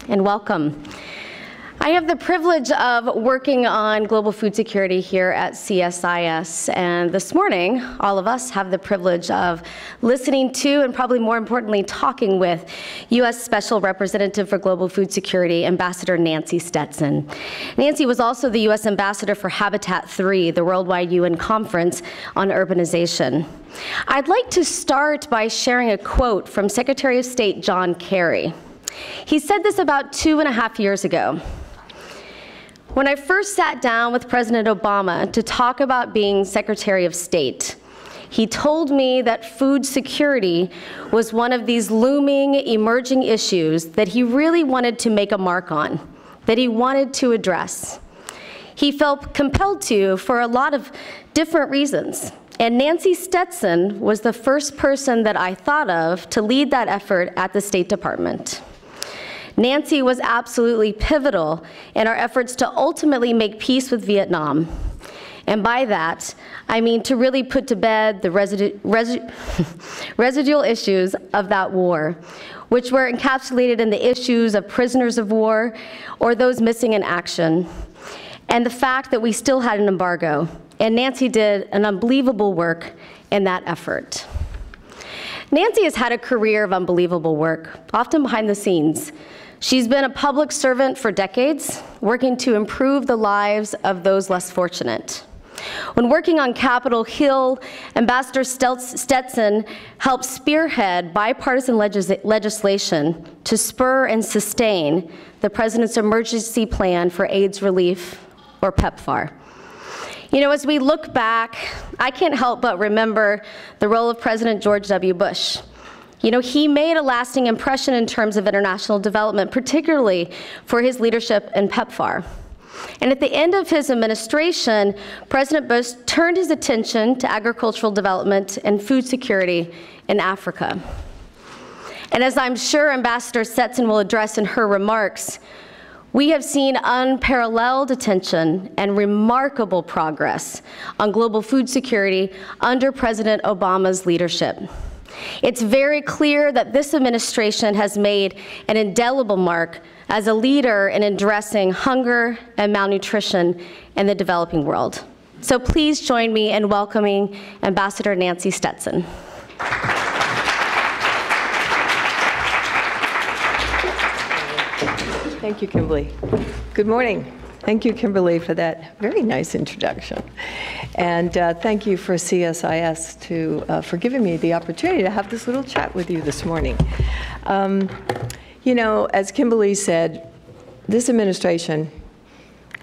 and welcome. I have the privilege of working on global food security here at CSIS, and this morning, all of us have the privilege of listening to, and probably more importantly, talking with U.S. Special Representative for Global Food Security, Ambassador Nancy Stetson. Nancy was also the U.S. Ambassador for Habitat 3, the Worldwide UN Conference on Urbanization. I'd like to start by sharing a quote from Secretary of State John Kerry. He said this about 2.5 years ago. When I first sat down with President Obama to talk about being Secretary of State, he told me that food security was one of these looming, emerging issues that he really wanted to make a mark on, that he wanted to address. He felt compelled to for a lot of different reasons. And Nancy Stetson was the first person that I thought of to lead that effort at the State Department. Nancy was absolutely pivotal in our efforts to ultimately make peace with Vietnam. And by that, I mean to really put to bed the residual issues of that war, which were encapsulated in the issues of prisoners of war or those missing in action, and the fact that we still had an embargo. And Nancy did an unbelievable work in that effort. Nancy has had a career of unbelievable work, often behind the scenes. She's been a public servant for decades, working to improve the lives of those less fortunate. When working on Capitol Hill, Ambassador Stetson helped spearhead bipartisan legislation to spur and sustain the President's Emergency Plan for AIDS Relief, or PEPFAR. You know, as we look back, I can't help but remember the role of President George W. Bush. You know, he made a lasting impression in terms of international development, particularly for his leadership in PEPFAR. And at the end of his administration, President Bush turned his attention to agricultural development and food security in Africa. And as I'm sure Ambassador Stetson will address in her remarks, we have seen unparalleled attention and remarkable progress on global food security under President Obama's leadership. It's very clear that this administration has made an indelible mark as a leader in addressing hunger and malnutrition in the developing world. So please join me in welcoming Ambassador Nancy Stetson. Thank you, Kimberly. Good morning. Thank you, Kimberly, for that very nice introduction. And thank you for CSIS for giving me the opportunity to have this little chat with you this morning. You know, as Kimberly said, this administration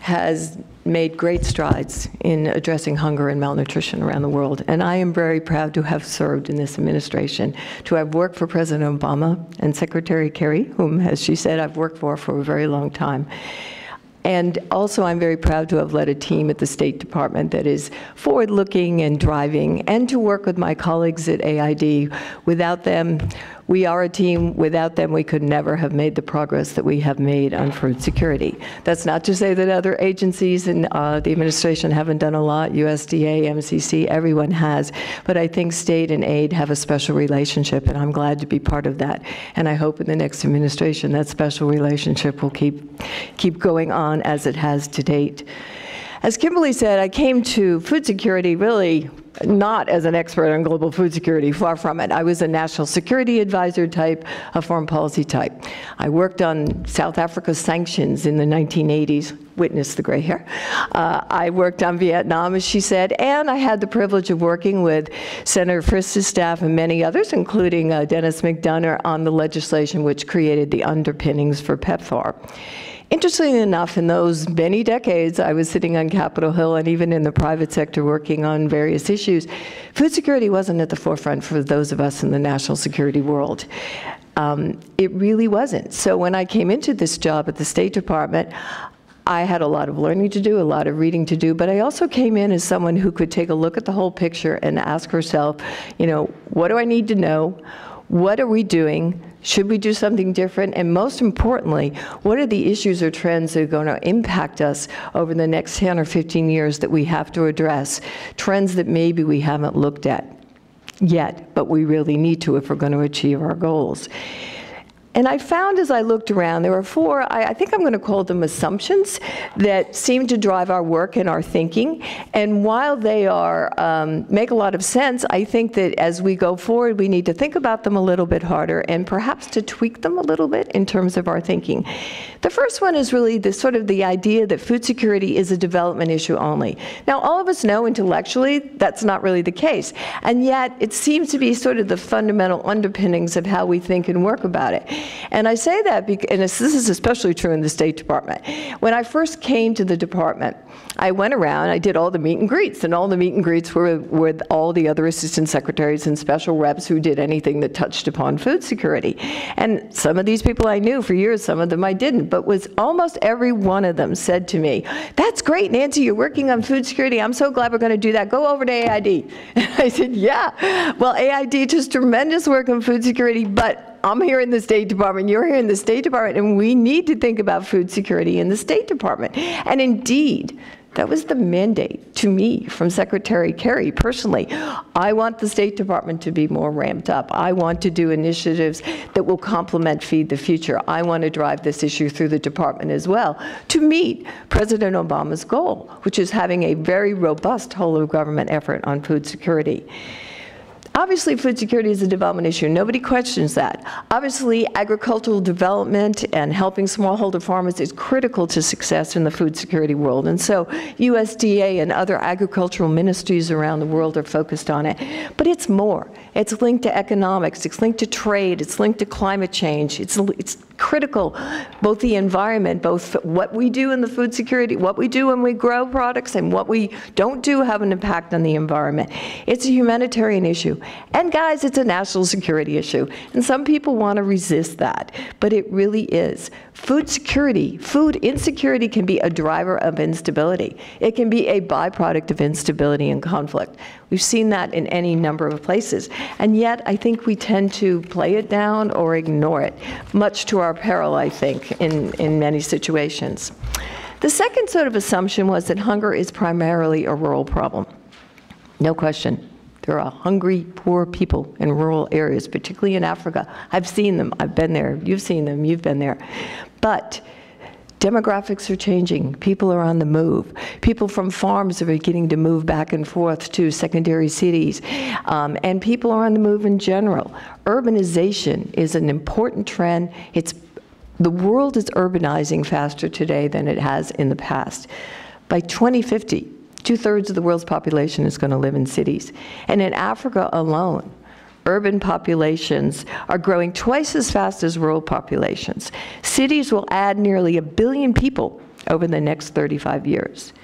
has made great strides in addressing hunger and malnutrition around the world. And I am very proud to have served in this administration, to have worked for President Obama and Secretary Kerry, whom, as she said, I've worked for a very long time. And also, I'm very proud to have led a team at the State Department that is forward-looking and driving, and to work with my colleagues at AID. Without them, we are a team. Without them, we could never have made the progress that we have made on food security. That's not to say that other agencies in the administration haven't done a lot. USDA, MCC, everyone has. But I think state and aid have a special relationship, and I'm glad to be part of that. And I hope in the next administration that special relationship will keep going on as it has to date. As Kimberly said, I came to food security really not as an expert on global food security, far from it. I was a national security advisor type, a foreign policy type. I worked on South Africa's sanctions in the 1980s, witness the gray hair. I worked on Vietnam, as she said, and I had the privilege of working with Senator Frist's staff and many others, including Dennis McDonough, on the legislation which created the underpinnings for PEPFAR. Interestingly enough, in those many decades I was sitting on Capitol Hill and even in the private sector working on various issues, food security wasn't at the forefront for those of us in the national security world. It really wasn't. So when I came into this job at the State Department, I had a lot of learning to do, a lot of reading to do, but I also came in as someone who could take a look at the whole picture and ask herself, you know, what do I need to know? What are we doing? Should we do something different? And most importantly, what are the issues or trends that are going to impact us over the next 10 or 15 years that we have to address? Trends that maybe we haven't looked at yet, but we really need to if we're going to achieve our goals. And I found as I looked around, there were four, I think I'm going to call them assumptions, that seem to drive our work and our thinking. And while they are, make a lot of sense, I think that as we go forward, we need to think about them a little bit harder and perhaps to tweak them a little bit in terms of our thinking. The first one is really the sort of the idea that food security is a development issue only. Now, all of us know intellectually that's not really the case. And yet, it seems to be sort of the fundamental underpinnings of how we think and work about it. And I say that because, and this is especially true in the State Department. When I first came to the department, I went around, I did all the meet and greets, and all the meet and greets were with all the other assistant secretaries and special reps who did anything that touched upon food security. And some of these people I knew for years, some of them I didn't, but was almost every one of them said to me, "That's great, Nancy, you're working on food security. I'm so glad we're going to do that. Go over to AID." And I said, yeah, well, AID does tremendous work on food security, but I'm here in the State Department, you're here in the State Department, and we need to think about food security in the State Department. And indeed, that was the mandate to me from Secretary Kerry personally. I want the State Department to be more ramped up. I want to do initiatives that will complement Feed the Future. I want to drive this issue through the department as well to meet President Obama's goal, which is having a very robust whole-of-government effort on food security. Obviously, food security is a development issue. Nobody questions that. Obviously, agricultural development and helping smallholder farmers is critical to success in the food security world. And so USDA and other agricultural ministries around the world are focused on it. But it's more. It's linked to economics. It's linked to trade. It's linked to climate change. It's critical, both the environment, both what we do in the food security, what we do when we grow products, and what we don't do have an impact on the environment. It's a humanitarian issue. And guys, it's a national security issue. And some people want to resist that, but it really is. Food security, food insecurity can be a driver of instability. It can be a byproduct of instability and conflict. We've seen that in any number of places. And yet, I think we tend to play it down or ignore it, much to our peril, I think, in many situations. The second sort of assumption was that hunger is primarily a rural problem. No question. There are hungry, poor people in rural areas, particularly in Africa. I've seen them. I've been there. You've seen them. You've been there. But demographics are changing. People are on the move. People from farms are beginning to move back and forth to secondary cities. And people are on the move in general. Urbanization is an important trend. The world is urbanizing faster today than it has in the past. By 2050, 2/3 of the world's population is going to live in cities. And in Africa alone, urban populations are growing twice as fast as rural populations. Cities will add nearly 1 billion people over the next 35 years.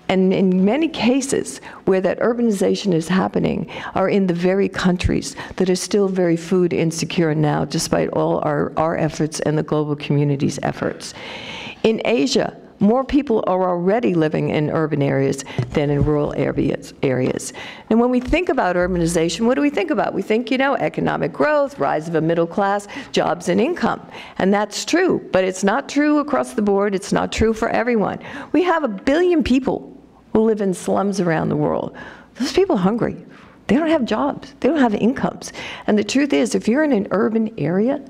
And in many cases where that urbanization is happening are in the very countries that are still very food insecure now, despite all our efforts and the global community's efforts. In Asia, more people are already living in urban areas than in rural areas. And when we think about urbanization, what do we think about? We think, economic growth, rise of a middle class, jobs and income. And that's true, but it's not true across the board. It's not true for everyone. We have 1 billion people who live in slums around the world. Those people are hungry. They don't have jobs. They don't have incomes. And the truth is, if you're in an urban area,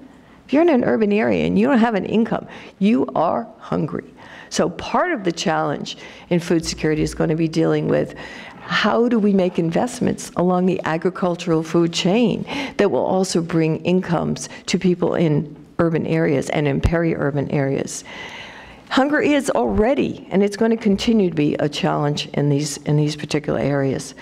and you don't have an income, you are hungry. So part of the challenge in food security is going to be dealing with how do we make investments along the agricultural food chain that will also bring incomes to people in urban areas and in peri-urban areas. Hunger is already, and it's going to continue to be, a challenge in these particular areas.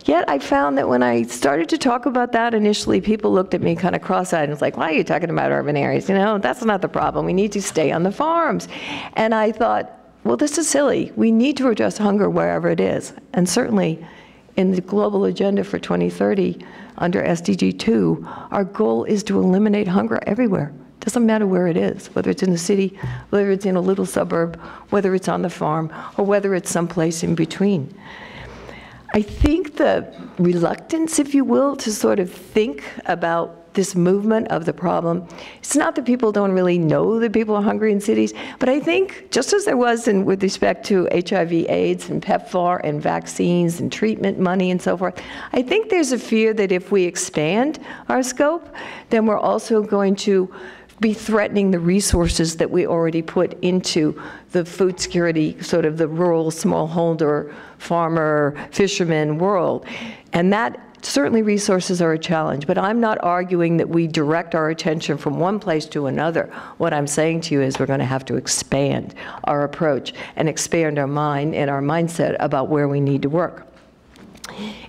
Yet I found that when I started to talk about that initially, people looked at me kind of cross-eyed and was like, why are you talking about urban areas? That's not the problem. We need to stay on the farms. And I thought, well, this is silly. We need to address hunger wherever it is. And certainly in the global agenda for 2030, under SDG 2, our goal is to eliminate hunger everywhere. Doesn't matter where it is, whether it's in the city, whether it's in a little suburb, whether it's on the farm, or whether it's someplace in between. I think the reluctance, if you will, to sort of think about this movement of the problem. It's not that people don't really know that people are hungry in cities, but I think just as there was with respect to HIV/AIDS and PEPFAR and vaccines and treatment money and so forth, I think there's a fear that if we expand our scope, then we're also going to be threatening the resources that we already put into the food security, sort of the rural smallholder, farmer, fisherman world. And that certainly resources are a challenge, but I'm not arguing that we direct our attention from one place to another. What I'm saying to you is we're going to have to expand our approach and expand our mind and our mindset about where we need to work.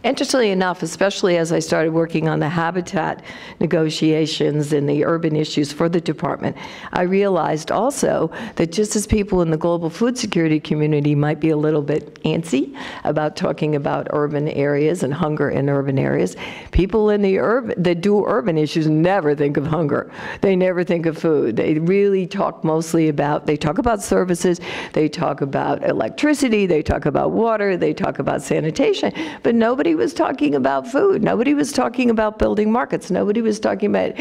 Interestingly enough, especially as I started working on the habitat negotiations and the urban issues for the department, I realized also that just as people in the global food security community might be a little bit antsy about talking about urban areas and hunger in urban areas, people in the that do urban issues never think of hunger. They never think of food. They really talk mostly about, they talk about services, they talk about electricity, they talk about water, they talk about sanitation, but nobody was talking about food. Nobody was talking about building markets. Nobody was talking about,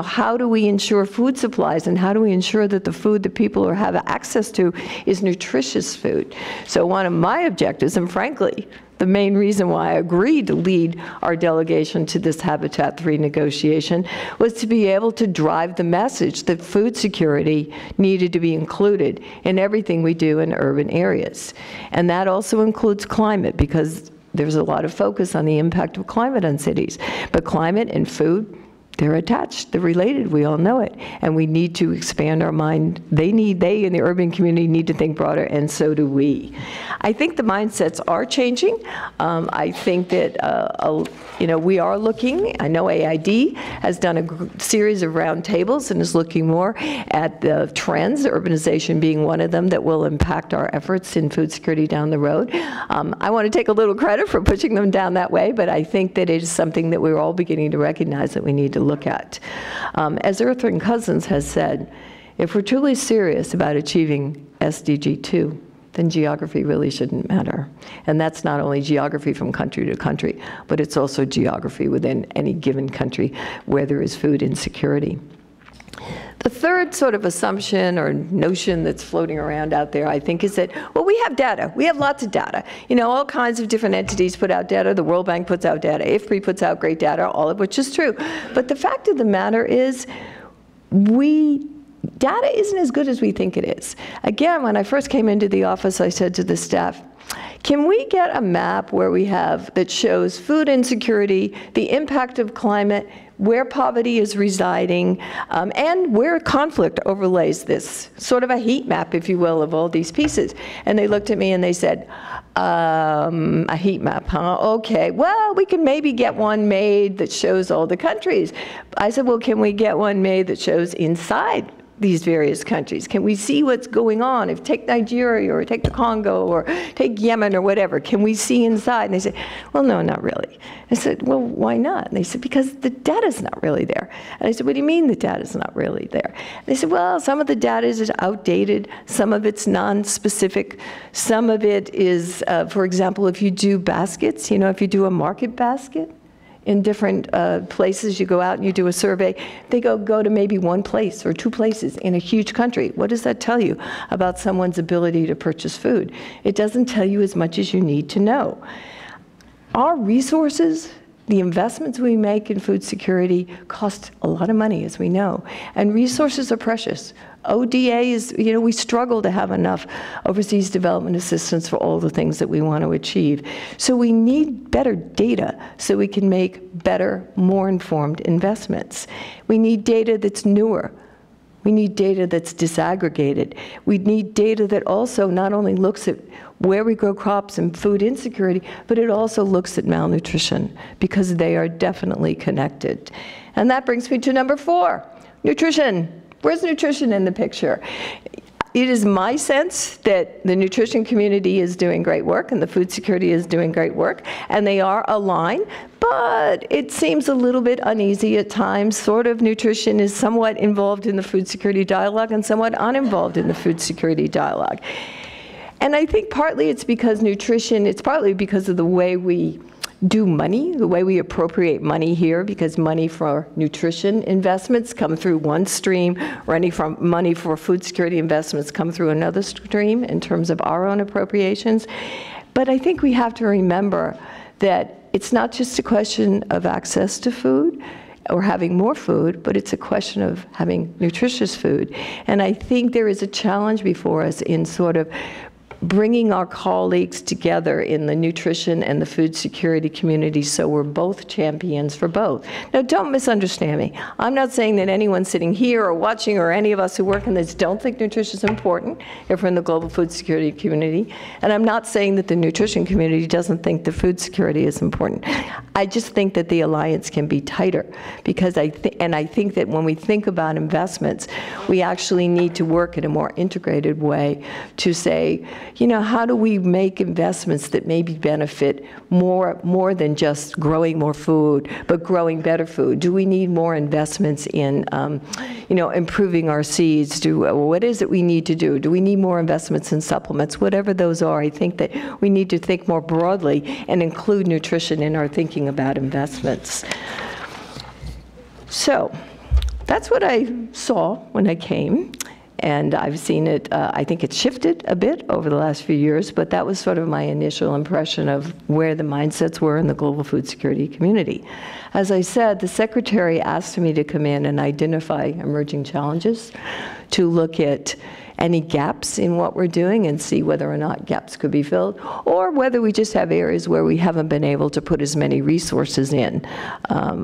how do we ensure food supplies and how do we ensure that the food that people have access to is nutritious food. So one of my objectives, and frankly, the main reason why I agreed to lead our delegation to this Habitat 3 negotiation was to be able to drive the message that food security needed to be included in everything we do in urban areas. And that also includes climate, because there's a lot of focus on the impact of climate on cities. But climate and food, they're attached, they're related, we all know it. And we need to expand our mind. They in the urban community need to think broader, and so do we. I think the mindsets are changing. I think that, we are looking. I know AID has done a series of roundtables and is looking more at the trends, urbanization being one of them, that will impact our efforts in food security down the road. I want to take a little credit for pushing them down that way, but I think that it is something that we're all beginning to recognize that we need to look at. As Earth Cousins has said, if we're truly serious about achieving SDG 2, then geography really shouldn't matter. And that's not only geography from country to country, but it's also geography within any given country where there is food insecurity. The third sort of assumption or notion that's floating around out there, I think, is that, well, we have data. We have lots of data. All kinds of different entities put out data. The World Bank puts out data. IFPRI puts out great data, all of which is true. But the fact of the matter is, data isn't as good as we think it is. Again, when I first came into the office, I said to the staff, can we get a map where we have, that shows food insecurity, the impact of climate, where poverty is residing, and where conflict overlays this, sort of a heat map, if you will, of all these pieces? And they looked at me and they said, a heat map, huh? Okay, well, we can maybe get one made that shows all the countries. I said, well, can we get one made that shows inside these various countries? Can we see what's going on? If take Nigeria or take the Congo or take Yemen or whatever, can we see inside? And they said, well, no, not really. I said, well, why not? And they said, because the data's not really there. And I said, what do you mean the data's not really there? And they said, well, some of the data is outdated, some of it's non-specific, some of it is, for example, if you do baskets, if you do a market basket, in different places, you go out and you do a survey, they go to maybe one place or two places in a huge country. What does that tell you about someone's ability to purchase food? It doesn't tell you as much as you need to know. Our resources, the investments we make in food security, cost a lot of money, as we know, and resources are precious. ODA is, we struggle to have enough overseas development assistance for all the things that we want to achieve. So we need better data so we can make better, more informed investments. We need data that's newer. We need data that's disaggregated. We need data that also not only looks at where we grow crops and food insecurity, but it also looks at malnutrition, because they are definitely connected. And that brings me to number 4, nutrition. Where's nutrition in the picture? It is my sense that the nutrition community is doing great work and the food security is doing great work, and they are aligned, but it seems a little bit uneasy at times. Sort of nutrition is somewhat involved in the food security dialogue and somewhat uninvolved in the food security dialogue. And I think partly it's because nutrition, it's partly because of the way we do money, the way we appropriate money here, because money for nutrition investments come through one stream, or money for food security investments come through another stream in terms of our own appropriations. But I think we have to remember that it's not just a question of access to food or having more food, but it's a question of having nutritious food. And I think there is a challenge before us in sort of bringing our colleagues together in the nutrition and the food security community so we're both champions for both. Now, don't misunderstand me. I'm not saying that anyone sitting here or watching or any of us who work in this don't think nutrition is important if we're in the global food security community. And I'm not saying that the nutrition community doesn't think the food security is important. I just think that the alliance can be tighter because I think that when we think about investments, we actually need to work in a more integrated way to say, you know, how do we make investments that maybe benefit more than just growing more food, but growing better food? Do we need more investments in, you know, improving our seeds? What is it we need to do? Do we need more investments in supplements? Whatever those are, I think that we need to think more broadly and include nutrition in our thinking about investments. So that's what I saw when I came. And I've seen it, I think it's shifted a bit over the last few years, but that was sort of my initial impression of where the mindsets were in the global food security community. As I said, the secretary asked me to come in and identify emerging challenges, to look at any gaps in what we're doing and see whether or not gaps could be filled, or whether we just have areas where we haven't been able to put as many resources in.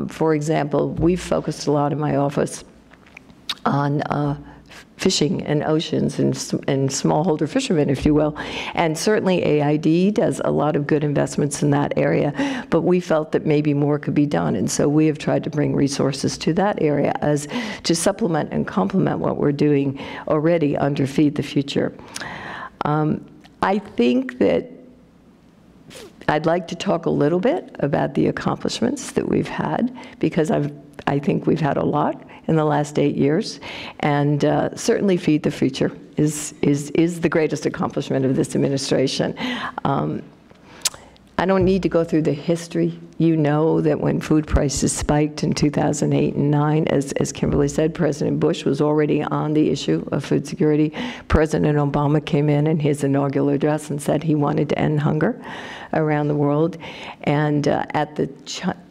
For example, we've focused a lot in my office on fishing and oceans and smallholder fishermen, if you will. And certainly AID does a lot of good investments in that area, but we felt that maybe more could be done. And so we have tried to bring resources to that area as to supplement and complement what we're doing already under Feed the Future. I think that I'd like to talk a little bit about the accomplishments that we've had, because I think we've had a lot in the last 8 years, and certainly Feed the Future is the greatest accomplishment of this administration. I don't need to go through the history. You know that when food prices spiked in 2008 and 9, as Kimberly said, President Bush was already on the issue of food security. President Obama came in his inaugural address and said he wanted to end hunger around the world. And at the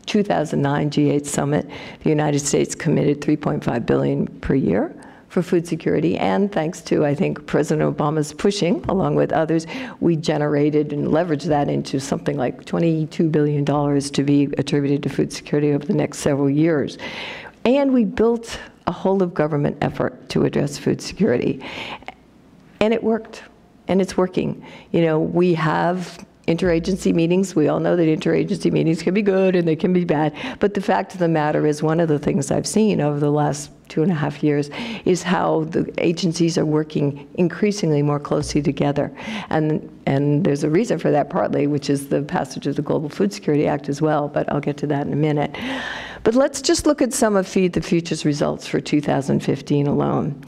2009 G8 summit, the United States committed $3.5 billion per year for food security, and thanks to, I think, President Obama's pushing, along with others, we generated and leveraged that into something like $22 billion to be attributed to food security over the next several years. And we built a whole of government effort to address food security. And it worked, and it's working. You know, we have interagency meetings. We all know that interagency meetings can be good and they can be bad, but the fact of the matter is, one of the things I've seen over the last 2.5 years is how the agencies are working increasingly more closely together. And there's a reason for that partly, which is the passage of the Global Food Security Act as well, but I'll get to that in a minute. But let's just look at some of Feed the Future's results for 2015 alone.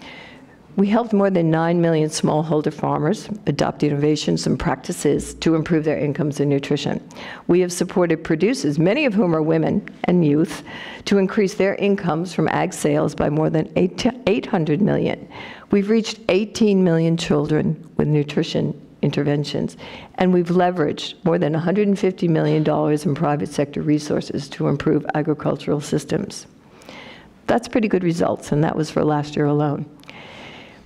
We helped more than 9 million smallholder farmers adopt innovations and practices to improve their incomes and nutrition. We have supported producers, many of whom are women and youth, to increase their incomes from ag sales by more than 800 million. We've reached 18 million children with nutrition interventions, and we've leveraged more than $150 million in private sector resources to improve agricultural systems. That's pretty good results, and that was for last year alone.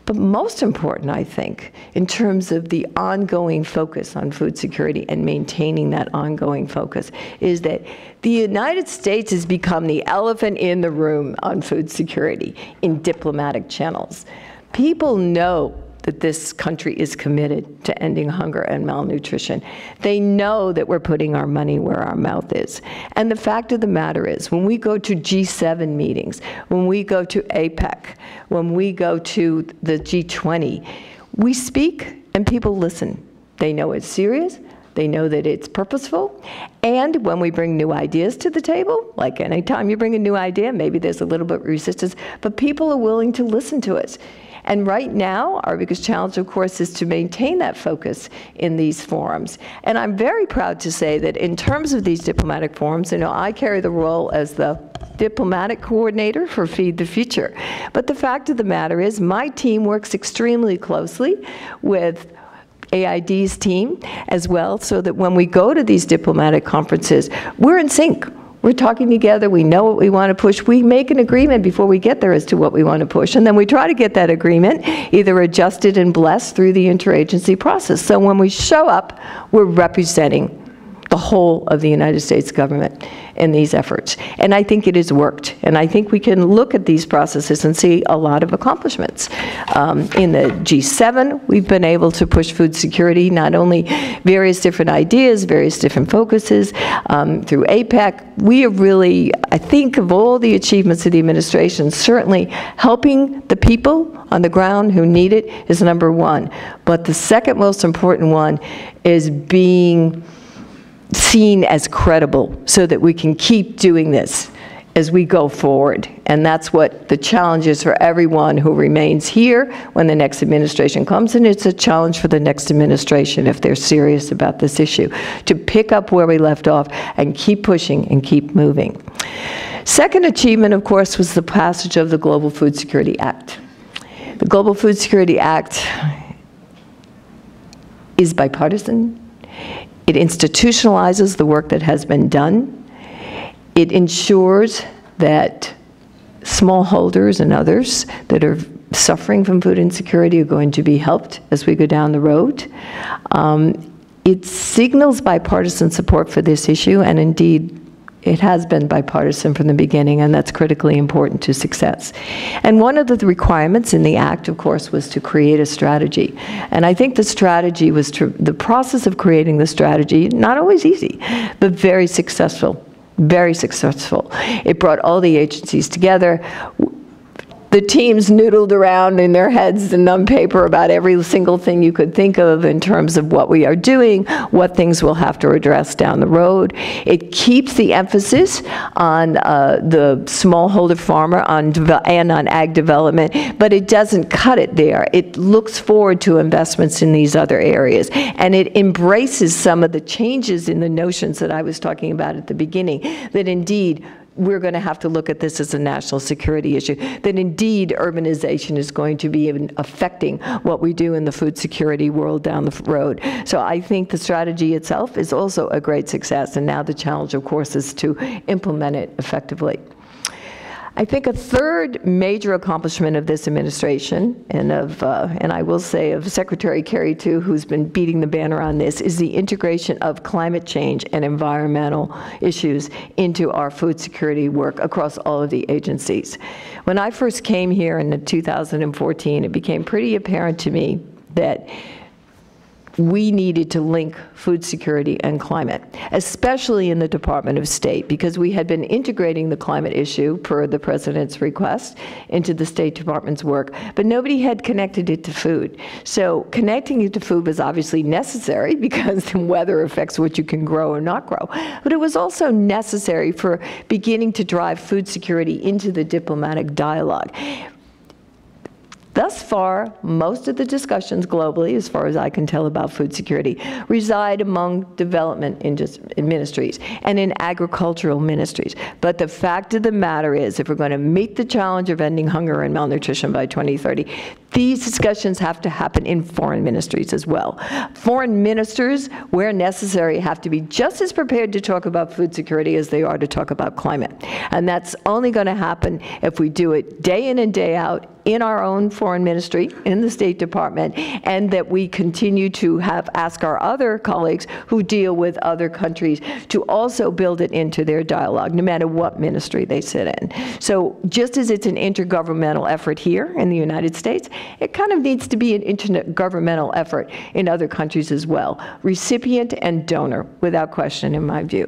But most important, I think, in terms of the ongoing focus on food security and maintaining that ongoing focus, is that the United States has become the elephant in the room on food security in diplomatic channels. People know that this country is committed to ending hunger and malnutrition. They know that we're putting our money where our mouth is. And the fact of the matter is, when we go to G7 meetings, when we go to APEC, when we go to the G20, we speak and people listen. They know it's serious. They know that it's purposeful. And when we bring new ideas to the table, like anytime you bring a new idea, maybe there's a little bit of resistance, but people are willing to listen to us. And right now, our biggest challenge, of course, is to maintain that focus in these forums. And I'm very proud to say that in terms of these diplomatic forums, I carry the role as the diplomatic coordinator for Feed the Future. But the fact of the matter is, my team works extremely closely with AID's team as well, so that when we go to these diplomatic conferences, we're in sync. We're talking together, we know what we want to push, we make an agreement before we get there as to what we want to push, and then we try to get that agreement either adjusted and blessed through the interagency process. So when we show up, we're representing the whole of the United States government in these efforts. And I think it has worked. And I think we can look at these processes and see a lot of accomplishments. In the G7, we've been able to push food security, not only various different ideas, various different focuses. Through APEC, we have really, I think of all the achievements of the administration, certainly helping the people on the ground who need it is number one. But the second most important one is being seen as credible so that we can keep doing this as we go forward. And that's what the challenge is for everyone who remains here when the next administration comes, and it's a challenge for the next administration if they're serious about this issue, to pick up where we left off and keep pushing and keep moving. Second achievement, of course, was the passage of the Global Food Security Act. The Global Food Security Act is bipartisan. It institutionalizes the work that has been done. It ensures that smallholders and others that are suffering from food insecurity are going to be helped as we go down the road. It signals bipartisan support for this issue, and indeed, it has been bipartisan from the beginning, and that's critically important to success. And one of the requirements in the Act, of course, was to create a strategy. And I think the strategy was, the process of creating the strategy, not always easy, but very successful, very successful. It brought all the agencies together. The teams noodled around in their heads and on paper about every single thing you could think of in terms of what we are doing, what things we'll have to address down the road. It keeps the emphasis on the smallholder farmer and on ag development, but it doesn't cut it there. It looks forward to investments in these other areas, and it embraces some of the changes in the notions that I was talking about at the beginning, that indeed we're going to have to look at this as a national security issue, that indeed urbanization is going to be affecting what we do in the food security world down the road. So I think the strategy itself is also a great success, and now the challenge, of course, is to implement it effectively. I think a third major accomplishment of this administration, and I will say of Secretary Kerry too, who's been beating the banner on this, is the integration of climate change and environmental issues into our food security work across all of the agencies. When I first came here in 2014, it became pretty apparent to me that we needed to link food security and climate, especially in the Department of State, because we had been integrating the climate issue per the President's request into the State Department's work, but nobody had connected it to food. So connecting it to food was obviously necessary because the weather affects what you can grow or not grow, but it was also necessary for beginning to drive food security into the diplomatic dialogue. Thus far, most of the discussions globally, as far as I can tell about food security, reside among development ministries and in agricultural ministries. But the fact of the matter is, if we're going to meet the challenge of ending hunger and malnutrition by 2030, these discussions have to happen in foreign ministries as well. Foreign ministers, where necessary, have to be just as prepared to talk about food security as they are to talk about climate. And that's only going to happen if we do it day in and day out in our own foreign ministry, in the State Department, and that we continue to ask our other colleagues who deal with other countries to also build it into their dialogue, no matter what ministry they sit in. So just as it's an intergovernmental effort here in the United States, it kind of needs to be an intergovernmental effort in other countries as well. Recipient and donor, without question, in my view.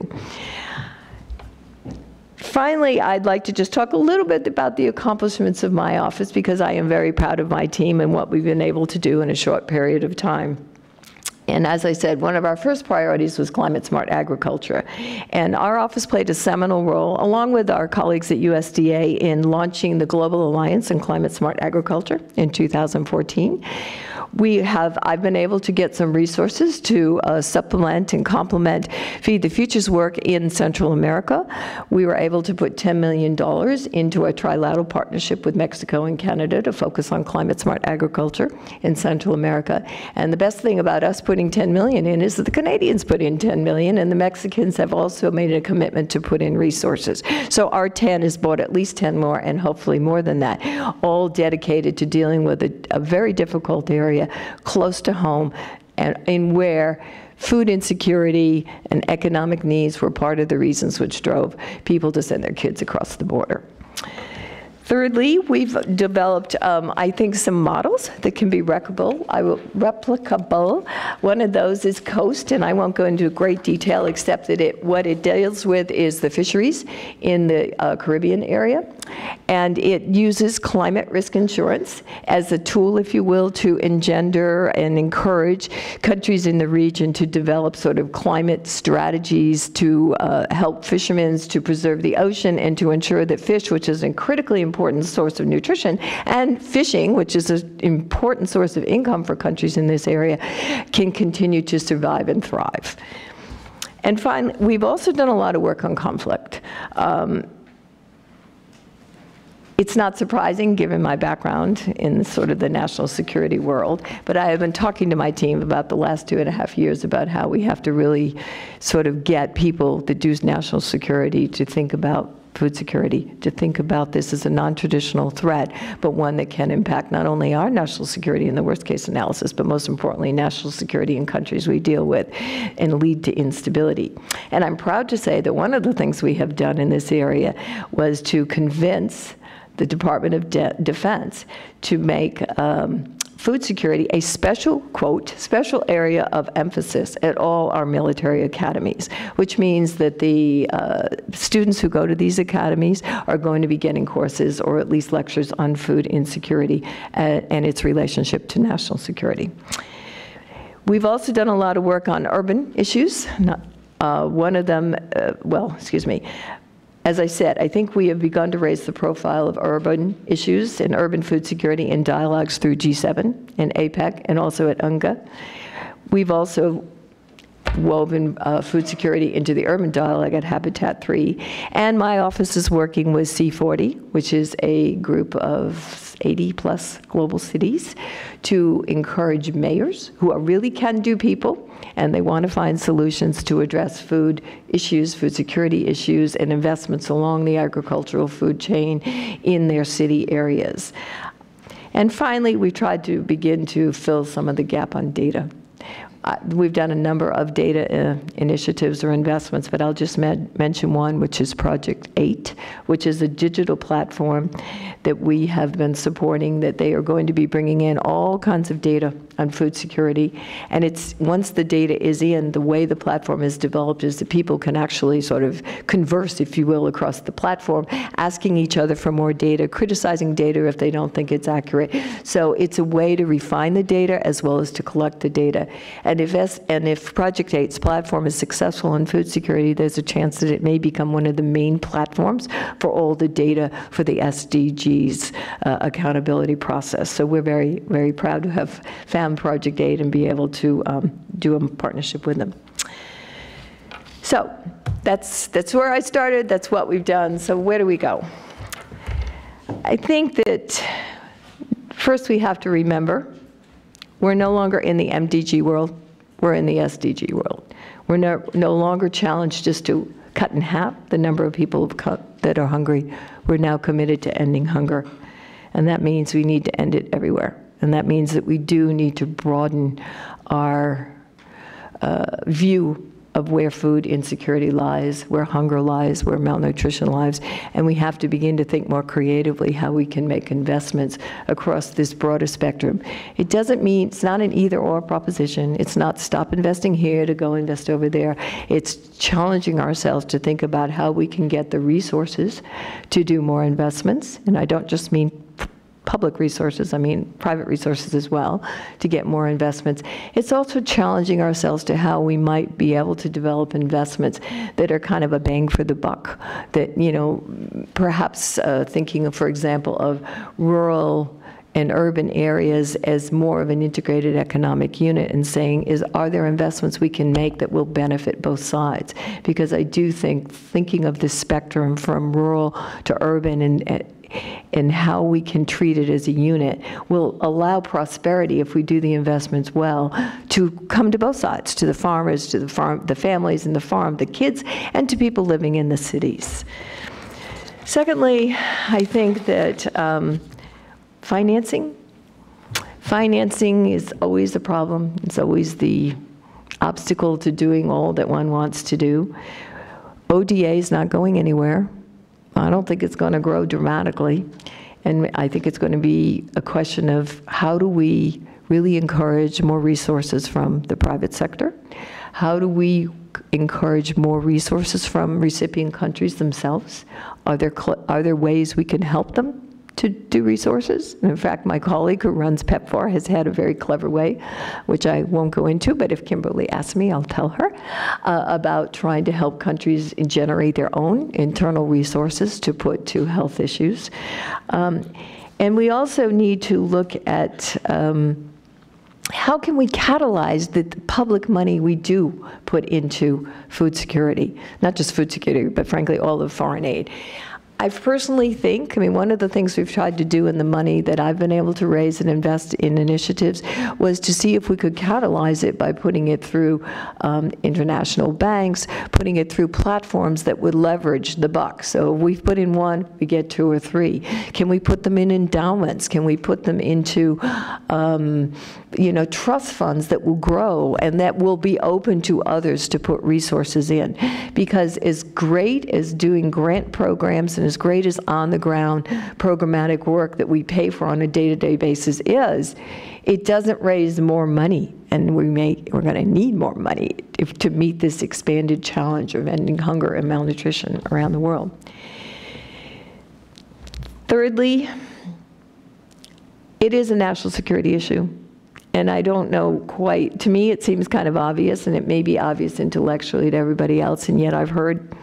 Finally, I'd like to just talk a little bit about the accomplishments of my office, because I am very proud of my team and what we've been able to do in a short period of time. And as I said, one of our first priorities was climate-smart agriculture. And our office played a seminal role, along with our colleagues at USDA, in launching the Global Alliance on Climate-Smart Agriculture in 2014. I've been able to get some resources to supplement and complement Feed the Future's work in Central America. We were able to put $10 million into a trilateral partnership with Mexico and Canada to focus on climate-smart agriculture in Central America. And the best thing about us putting $10 million in is that the Canadians put in $10 million, and the Mexicans have also made a commitment to put in resources. So our 10 has bought at least 10 more, and hopefully more than that, all dedicated to dealing with a very difficult area close to home, and in where food insecurity and economic needs were part of the reasons which drove people to send their kids across the border. Thirdly, we've developed, I think, some models that can be replicable. One of those is COAST, and I won't go into great detail except that what it deals with is the fisheries in the Caribbean area. And it uses climate risk insurance as a tool, if you will, to engender and encourage countries in the region to develop sort of climate strategies to help fishermen to preserve the ocean and to ensure that fish, which is a critically important source of nutrition, and fishing, which is an important source of income for countries in this area, can continue to survive and thrive. And finally, we've also done a lot of work on conflict. It's not surprising, given my background in sort of the national security world, but I have been talking to my team about the last 2.5 years about how we have to really sort of get people that do national security to think about food security, to think about this as a non-traditional threat, but one that can impact not only our national security in the worst-case analysis, but most importantly, national security in countries we deal with, and lead to instability. And I'm proud to say that one of the things we have done in this area was to convince the Department of Defense to make food security a special, quote, special area of emphasis at all our military academies, which means that the students who go to these academies are going to be getting courses or at least lectures on food insecurity and its relationship to national security. We've also done a lot of work on urban issues. One of them, as I said, I think we have begun to raise the profile of urban issues and urban food security in dialogues through G7 and APEC and also at UNGA. We've also woven food security into the urban dialogue at Habitat 3. And my office is working with C40, which is a group of 80+ global cities, to encourage mayors who are really can-do people, and they want to find solutions to address food issues, food security issues, and investments along the agricultural food chain in their city areas. And finally, we tried to begin to fill some of the gap on data. We've done a number of data initiatives or investments, but I'll just mention one, which is Project 8, which is a digital platform that we have been supporting, that they are going to be bringing in all kinds of data on food security. And it's, once the data is in, the way the platform is developed is that people can actually sort of converse, if you will, across the platform, asking each other for more data, criticizing data if they don't think it's accurate. So it's a way to refine the data as well as to collect the data. And if Project 8's platform is successful in food security, there's a chance that it may become one of the main platforms for all the data for the SDGs accountability process. So we're very, very proud to have found Project 8 and be able to do a partnership with them. So that's where I started. That's what we've done. So where do we go? I think that first we have to remember we're no longer in the MDG world. We're in the SDG world. We're no longer challenged just to cut in half the number of people that are hungry. We're now committed to ending hunger. And that means we need to end it everywhere. And that means that we do need to broaden our view of where food insecurity lies, where hunger lies, where malnutrition lies, and we have to begin to think more creatively how we can make investments across this broader spectrum. It doesn't mean, it's not an either-or proposition. It's not stop investing here to go invest over there. It's challenging ourselves to think about how we can get the resources to do more investments, and I don't just mean public resources, I mean private resources as well, to get more investments. It's also challenging ourselves to how we might be able to develop investments that are kind of a bang for the buck, that, you know, perhaps thinking of, for example, of rural and urban areas as more of an integrated economic unit, and saying, are there investments we can make that will benefit both sides? Because I do think thinking of this spectrum from rural to urban and how we can treat it as a unit will allow prosperity, if we do the investments well, to come to both sides, to the farmers, to the families in the farm, the kids, and to people living in the cities. Secondly, I think that financing is always a problem. It's always the obstacle to doing all that one wants to do. ODA is not going anywhere. I don't think it's going to grow dramatically. And I think it's going to be a question of how do we really encourage more resources from the private sector? How do we encourage more resources from recipient countries themselves? Are there ways we can help them to do resources? And in fact, my colleague who runs PEPFAR has had a very clever way, which I won't go into, but if Kimberly asks me, I'll tell her, about trying to help countries generate their own internal resources to put to health issues. And we also need to look at how can we catalyze the public money we do put into food security, not just food security, but frankly, all of foreign aid. I personally think, I mean, one of the things we've tried to do in the money that I've been able to raise and invest in initiatives was to see if we could catalyze it by putting it through international banks, putting it through platforms that would leverage the buck. So if we've put in one, we get 2 or 3. Can we put them in endowments? Can we put them into you know, trust funds that will grow and that will be open to others to put resources in? Because as great as doing grant programs and as great as on-the-ground programmatic work that we pay for on a day-to-day basis is, it doesn't raise more money, and we're going to need more money to meet this expanded challenge of ending hunger and malnutrition around the world. Thirdly, it is a national security issue. And I don't know quite, to me it seems kind of obvious, and it may be obvious intellectually to everybody else, and yet I've heard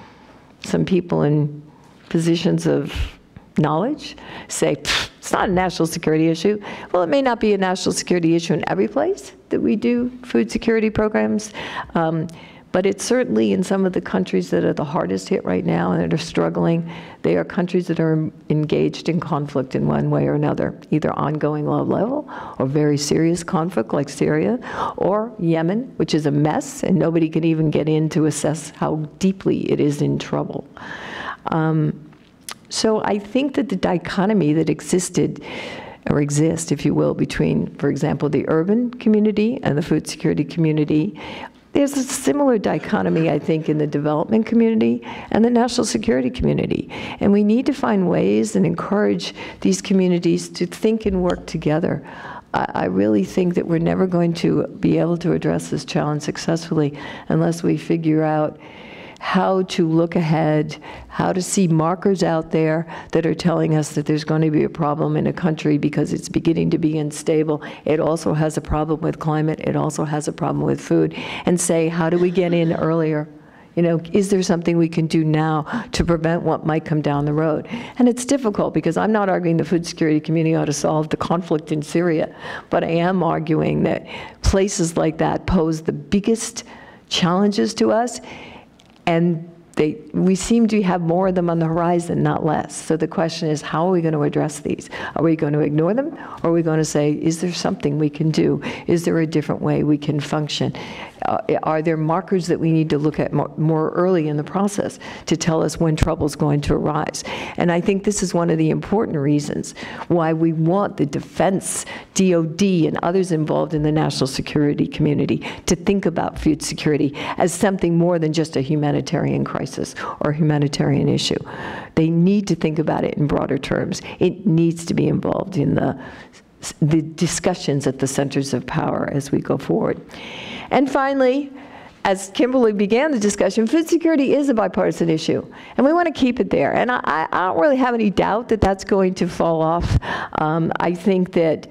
some people in positions of knowledge say, it's not a national security issue. Well, it may not be a national security issue in every place that we do food security programs, but it's certainly in some of the countries that are the hardest hit right now and that are struggling. They are countries that are engaged in conflict in one way or another, either ongoing low level or very serious conflict like Syria, or Yemen, which is a mess and nobody can even get in to assess how deeply it is in trouble. So I think that the dichotomy that existed, or exists, if you will, between, for example, the urban community and the food security community, there's a similar dichotomy, I think, in the development community and the national security community. And we need to find ways and encourage these communities to think and work together. I really think that we're never going to be able to address this challenge successfully unless we figure out how to look ahead, how to see markers out there that are telling us that there's going to be a problem in a country because it's beginning to be unstable. It also has a problem with climate. It also has a problem with food. And say, how do we get in earlier? You know, is there something we can do now to prevent what might come down the road? And it's difficult because I'm not arguing the food security community ought to solve the conflict in Syria, but I am arguing that places like that pose the biggest challenges to us, and we seem to have more of them on the horizon, not less. So the question is, how are we going to address these? Are we going to ignore them? Or are we going to say, is there something we can do? Is there a different way we can function? Are there markers that we need to look at more early in the process to tell us when trouble is going to arise? And I think this is one of the important reasons why we want the defense, DOD, and others involved in the national security community to think about food security as something more than just a humanitarian crisis or a humanitarian issue. They need to think about it in broader terms. It needs to be involved in the discussions at the centers of power as we go forward. And finally, as Kimberly began the discussion, food security is a bipartisan issue, and we want to keep it there. And I don't really have any doubt that that's going to fall off. I think that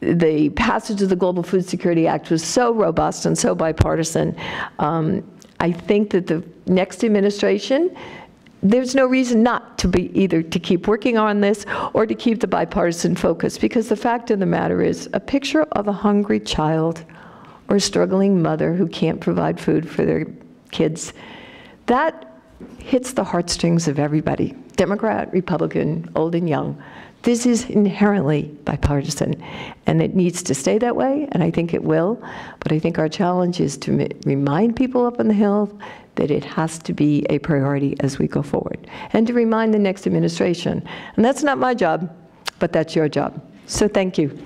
the passage of the Global Food Security Act was so robust and so bipartisan. I think that the next administration, there's no reason not to be either to keep working on this or to keep the bipartisan focus, because the fact of the matter is a picture of a hungry child or a struggling mother who can't provide food for their kids, that hits the heartstrings of everybody, Democrat, Republican, old and young. This is inherently bipartisan, and it needs to stay that way, and I think it will. But I think our challenge is to remind people up on the Hill that it has to be a priority as we go forward, and to remind the next administration. And that's not my job, but that's your job. So thank you.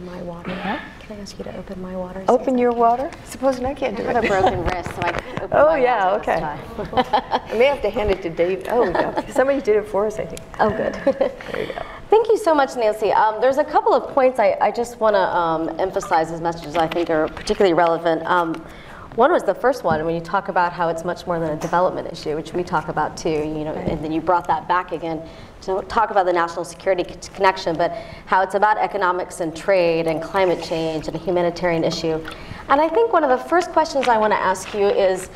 My water. Huh? Can I ask you to open my water? Open your water? Supposing I can't do it. I have a broken wrist, so I can't open Oh, my yeah, water okay. I may have to hand it to Dave. Oh, no. Somebody did it for us, I think. Oh, good. There you go. Thank you so much, Nancy. There's a couple of points I just want to emphasize as messages I think are particularly relevant. One was the first one, when you talk about how it's much more than a development issue, which we talk about too, you know, and then you brought that back again to talk about the national security connection, but how it's about economics and trade and climate change and a humanitarian issue. And I think one of the first questions I want to ask you is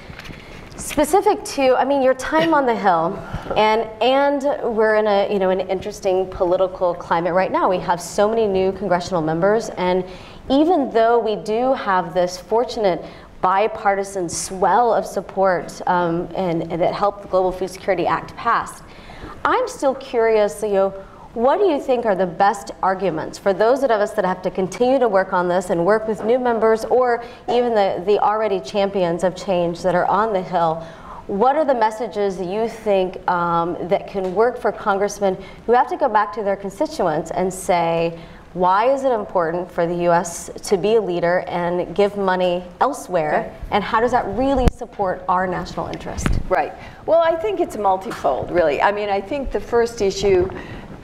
specific to, I mean, your time on the Hill, and we're in a, you know, an interesting political climate right now. We have so many new congressional members, and even though we do have this fortunate bipartisan swell of support and that helped the Global Food Security Act pass, I'm still curious, you know, what do you think are the best arguments for those of us that have to continue to work on this and work with new members, or even the already champions of change that are on the Hill? What are the messages that you think that can work for congressmen who have to go back to their constituents and say, why is it important for the U.S. to be a leader and give money elsewhere? Okay. And how does that really support our national interest? Right. Well, I think it's multifold, really. I mean, I think the first issue,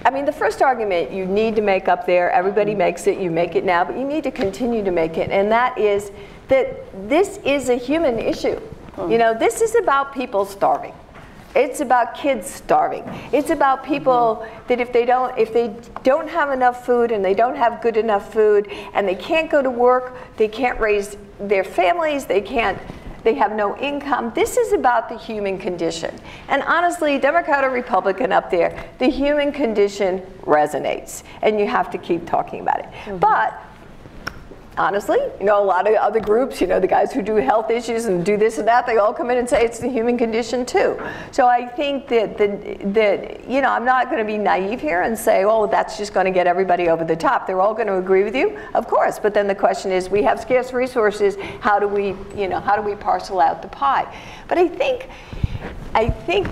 I mean, the first argument you need to make up there, everybody makes it, you make it now, but you need to continue to make it, and that is that this is a human issue. You know, this is about people starving. It's about kids starving. It's about people that if they don't have enough food and they don't have good enough food and they can't go to work, they can't raise their families, they have no income. This is about the human condition. And honestly, Democrat or Republican up there, the human condition resonates, and you have to keep talking about it. But honestly, you know, a lot of other groups, you know, the guys who do health issues and do this and that, they all come in and say it's the human condition too. So I think that you know, I'm not going to be naive here and say, oh, that's just going to get everybody over the top. They're all going to agree with you, of course. But then the question is, we have scarce resources. How do we, you know, how do we parcel out the pie? But I think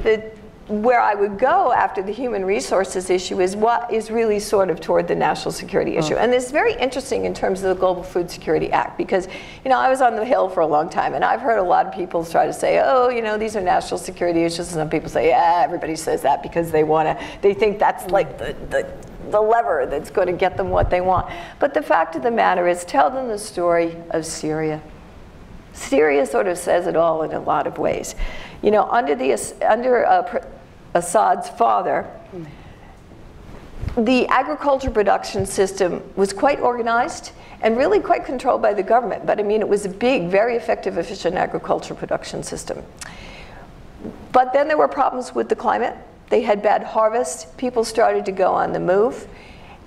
that where I would go after the human resources issue is what is really sort of toward the national security issue. And it's very interesting in terms of the Global Food Security Act, because, you know, I was on the Hill for a long time, and I've heard a lot of people try to say, oh, you know, these are national security issues, and some people say, yeah, everybody says that because they think that's like the lever that's going to get them what they want. But the fact of the matter is, tell them the story of Syria. Syria sort of says it all in a lot of ways. You know, under Assad's father, the agriculture production system was quite organized and really quite controlled by the government. But I mean, it was a big, very effective, efficient agriculture production system. But then there were problems with the climate. They had bad harvests. People started to go on the move.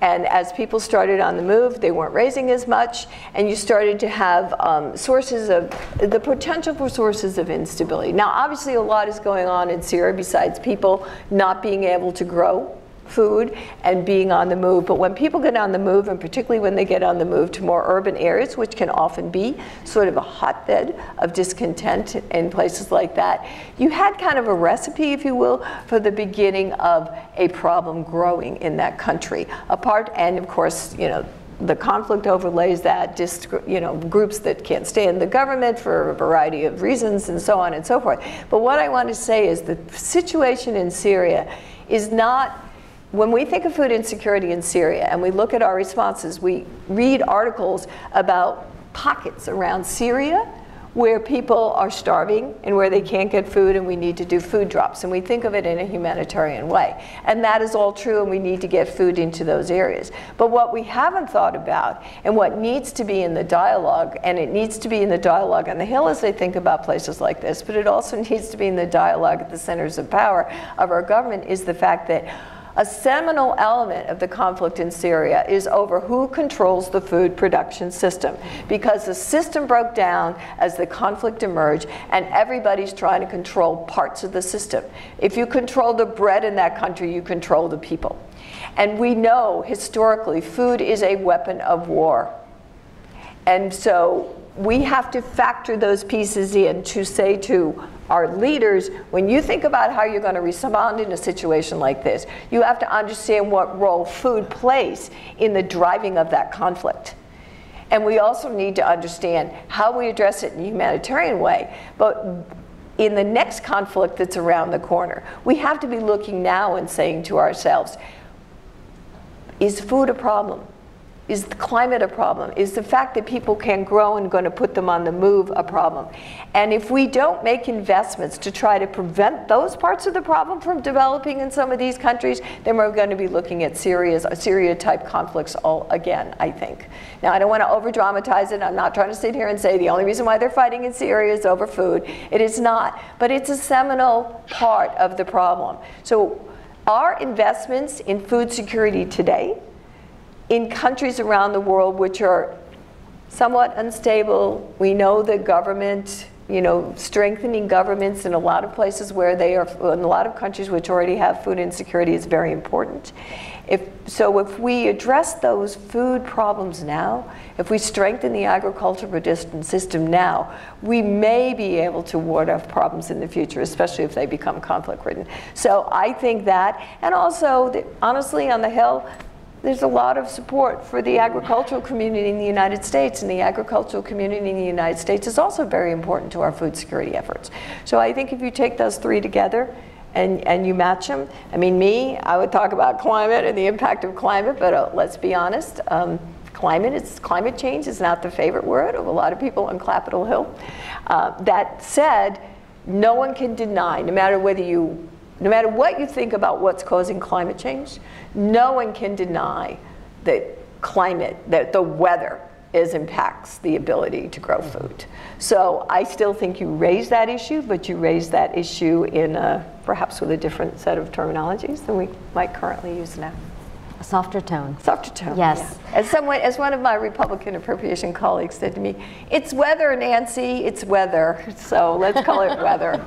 And as people started on the move, they weren't raising as much, and you started to have the potential for sources of instability. Now, obviously, a lot is going on in Syria besides people not being able to grow food and being on the move. But when people get on the move, and particularly when they get on the move to more urban areas, which can often be sort of a hotbed of discontent in places like that, you had kind of a recipe, if you will, for the beginning of a problem growing in that country. And of course, you know, the conflict overlays that, groups that can't stand the government for a variety of reasons and so on and so forth. But what I want to say is the situation in Syria is not, when we think of food insecurity in Syria and we look at our responses, we read articles about pockets around Syria where people are starving and where they can't get food and we need to do food drops. And we think of it in a humanitarian way. And that is all true, and we need to get food into those areas. But what we haven't thought about, and what needs to be in the dialogue, and it needs to be in the dialogue on the Hill as they think about places like this, but it also needs to be in the dialogue at the centers of power of our government, is the fact that a seminal element of the conflict in Syria is over who controls the food production system, because the system broke down as the conflict emerged and everybody's trying to control parts of the system. If you control the bread in that country, you control the people. And we know historically food is a weapon of war. And so we have to factor those pieces in to say to our leaders, when you think about how you're going to respond in a situation like this, you have to understand what role food plays in the driving of that conflict. And we also need to understand how we address it in a humanitarian way. But in the next conflict that's around the corner, we have to be looking now and saying to ourselves, is food a problem? Is the climate a problem? Is the fact that people can't grow and going to put them on the move a problem? And if we don't make investments to try to prevent those parts of the problem from developing in some of these countries, then we're going to be looking at Syria-type conflicts all again, I think. Now, I don't want to over-dramatize it. I'm not trying to sit here and say the only reason why they're fighting in Syria is over food. It is not. But it's a seminal part of the problem. So our investments in food security today, in countries around the world which are somewhat unstable, we know that government, strengthening governments in a lot of places where they are, in a lot of countries which already have food insecurity is very important. If we address those food problems now, if we strengthen the agricultural system now, we may be able to ward off problems in the future, especially if they become conflict-ridden. So I think that, and also, honestly, on the Hill, there's a lot of support for the agricultural community in the United States, and the agricultural community in the United States is also very important to our food security efforts. So I think if you take those three together and you match them, I would talk about climate and the impact of climate, but let's be honest, climate change is not the favorite word of a lot of people on Capitol Hill. That said, no one can deny, no matter what you think about what's causing climate change, no one can deny that that the weather impacts the ability to grow food. So I still think you raise that issue, but you raise that issue in perhaps with a different set of terminologies than we might currently use now. A softer tone. Softer tone. Yes. Yeah. As one of my Republican appropriation colleagues said to me, "It's weather, Nancy. It's weather. So let's call it weather."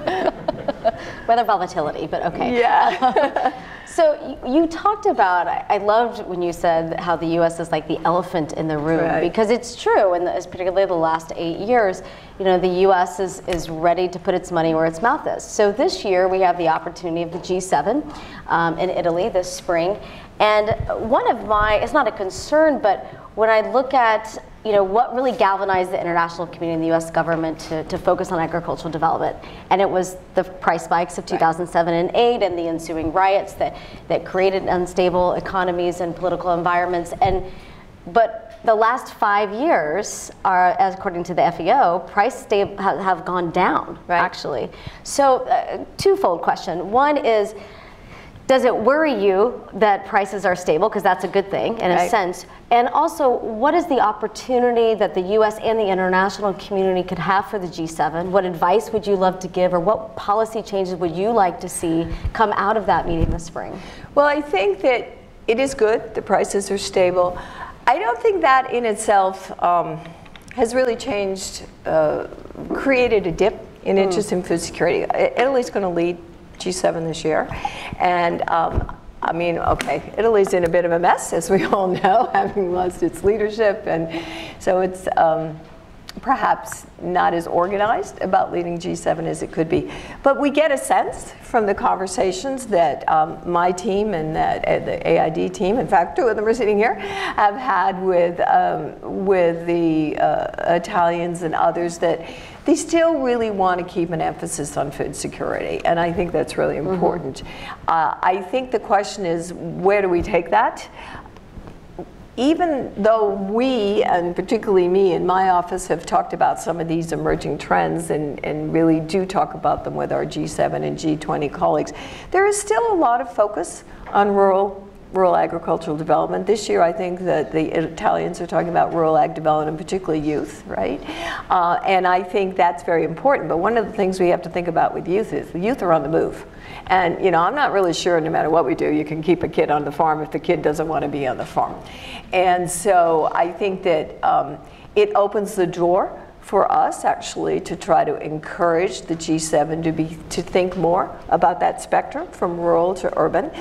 Weather volatility, but okay. Yeah. So you talked about, I loved when you said how the U.S. is like the elephant in the room, right? Because it's true, and particularly the last 8 years, the U.S. is ready to put its money where its mouth is. So this year we have the opportunity of the G7 in Italy this spring, and one of it's not a concern, but when I look at what really galvanized the international community and the U.S. government to focus on agricultural development. And it was the price spikes of 2007 and 2008 and the ensuing riots that created unstable economies and political environments. But the last 5 years, as according to the FAO, prices have gone down, actually. So twofold question. One is, does it worry you that prices are stable? Because that's a good thing in a sense. And also, what is the opportunity that the U.S. and the international community could have for the G7? What advice would you love to give, or what policy changes would you like to see come out of that meeting this spring? Well, I think that it is good. The prices are stable. I don't think that in itself has really changed, created a dip in interest in food security. Italy's going to lead G7 this year, and Italy's in a bit of a mess, as we all know, having lost its leadership, and so it's perhaps not as organized about leading G7 as it could be. But we get a sense from the conversations that my team and that the AID team, in fact, 2 of them are sitting here, have had with the Italians and others, that they still really want to keep an emphasis on food security, and I think that's really important. I think the question is, where do we take that? Even though we, and particularly me in my office, have talked about some of these emerging trends and really do talk about them with our G7 and G20 colleagues, there is still a lot of focus on rural agricultural development. This year, I think that the Italians are talking about rural ag development, and particularly youth, right? And I think that's very important. But one of the things we have to think about with youth is the youth are on the move. And, you know, I'm not really sure, no matter what we do, you can keep a kid on the farm if the kid doesn't want to be on the farm. And so I think that it opens the door for us, actually, to try to encourage the G7 to think more about that spectrum from rural to urban,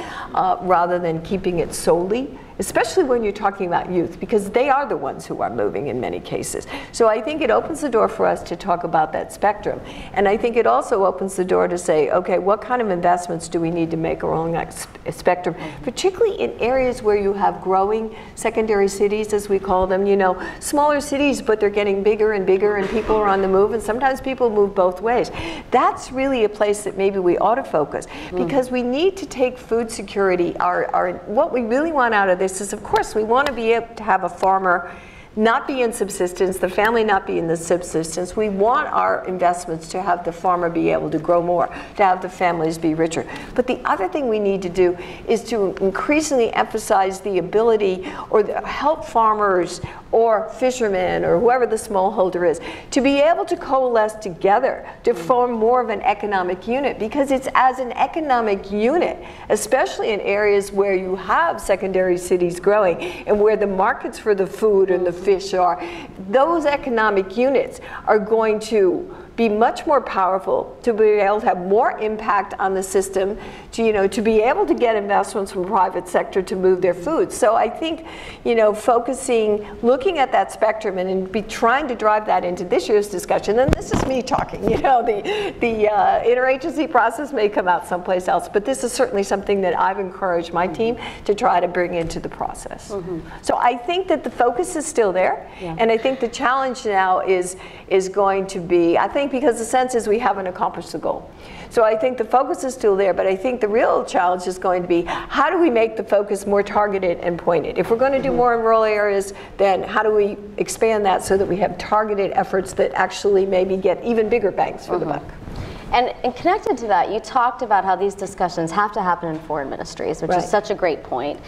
rather than keeping it solely, especially when you're talking about youth, because they are the ones who are moving in many cases. So I think it opens the door for us to talk about that spectrum. And I think it also opens the door to say, okay, what kind of investments do we need to make along that spectrum, particularly in areas where you have growing secondary cities, as we call them, you know, smaller cities, but they're getting bigger and bigger, and people are on the move, and sometimes people move both ways. That's really a place that maybe we ought to focus, because we need to take food security, what we really want out of this is, of course, we want to be able to have a farmer not be in subsistence, the family not be in the subsistence. We want our investments to have the farmer be able to grow more, to have the families be richer. But the other thing we need to do is to increasingly emphasize the ability, or help farmers or fishermen or whoever the smallholder is, to be able to coalesce together to form more of an economic unit, because it's as an economic unit, especially in areas where you have secondary cities growing and where the markets for the food and the fish are, those economic units are going to be much more powerful, to be able to have more impact on the system, to, you know, to be able to get investments from private sector to move their food. So I think, you know, focusing, looking at that spectrum and be trying to drive that into this year's discussion, and this is me talking, you know, the interagency process may come out someplace else, but this is certainly something that I've encouraged my team to try to bring into the process. So I think that the focus is still there, and I think the challenge now is going to be, I think, because the sense is we haven't accomplished the goal. So I think the focus is still there, but I think the real challenge is going to be, how do we make the focus more targeted and pointed? If we're going to do more in rural areas, then how do we expand that so that we have targeted efforts that actually maybe get even bigger bangs for the buck? And connected to that, you talked about how these discussions have to happen in foreign ministries, which is such a great point.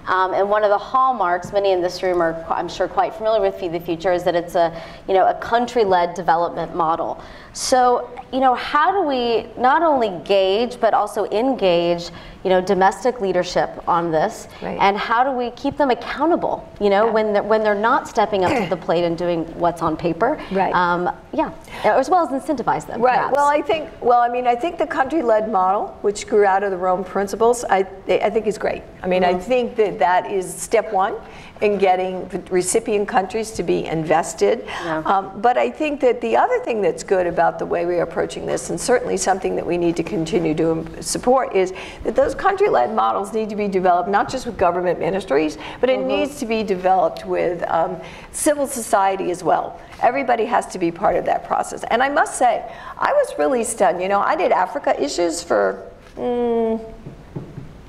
And one of the hallmarks, many in this room are, I'm sure, quite familiar with Feed the Future, is that it's a, you know, a country-led development model. So, you know, how do we not only gauge but also engage, you know, domestic leadership on this, and how do we keep them accountable, you know, when they're not stepping up to the plate and doing what's on paper, as well as incentivize them. Perhaps. Well, I think the country-led model, which grew out of the Rome principles, I think is great. I mean, I think that is step one in getting the recipient countries to be invested. But I think that the other thing that's good about the way we are approaching this, and certainly something that we need to continue to support, is that those country-led models need to be developed not just with government ministries, but it needs to be developed with civil society as well. Everybody has to be part of that process. And I must say, I was really stunned. You know, I did Africa issues for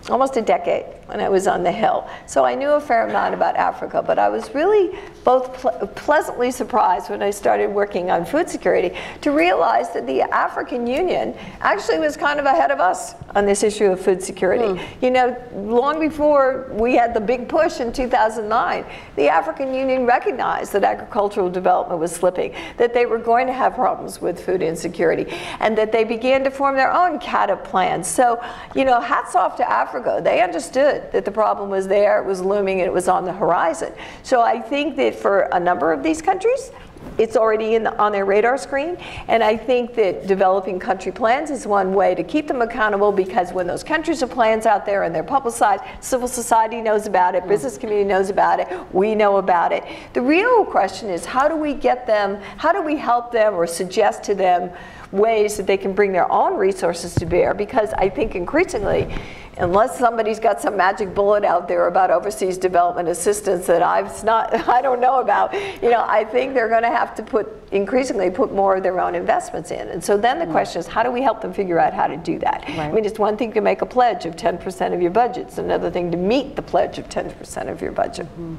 almost a decade when I was on the Hill. So I knew a fair amount about Africa, but I was really both pleasantly surprised when I started working on food security to realize that the African Union actually was kind of ahead of us on this issue of food security. You know, long before we had the big push in 2009, the African Union recognized that agricultural development was slipping, that they were going to have problems with food insecurity, and that they began to form their own CATA plans. So, you know, hats off to Africa. They understood that the problem was there, it was looming, and it was on the horizon. So I think that for a number of these countries, it's already on their radar screen. And I think that developing country plans is one way to keep them accountable, because when those countries have plans out there and they're publicized, civil society knows about it, business community knows about it, we know about it. The real question is, how do we get them, how do we help them or suggest to them ways that they can bring their own resources to bear? Because I think increasingly, unless somebody's got some magic bullet out there about overseas development assistance that I don't know about, I think they're going to have to increasingly put more of their own investments in. And so then the question is, how do we help them figure out how to do that? Right. I mean, it's one thing to make a pledge of 10% of your budget. It's another thing to meet the pledge of 10% of your budget. Mm-hmm.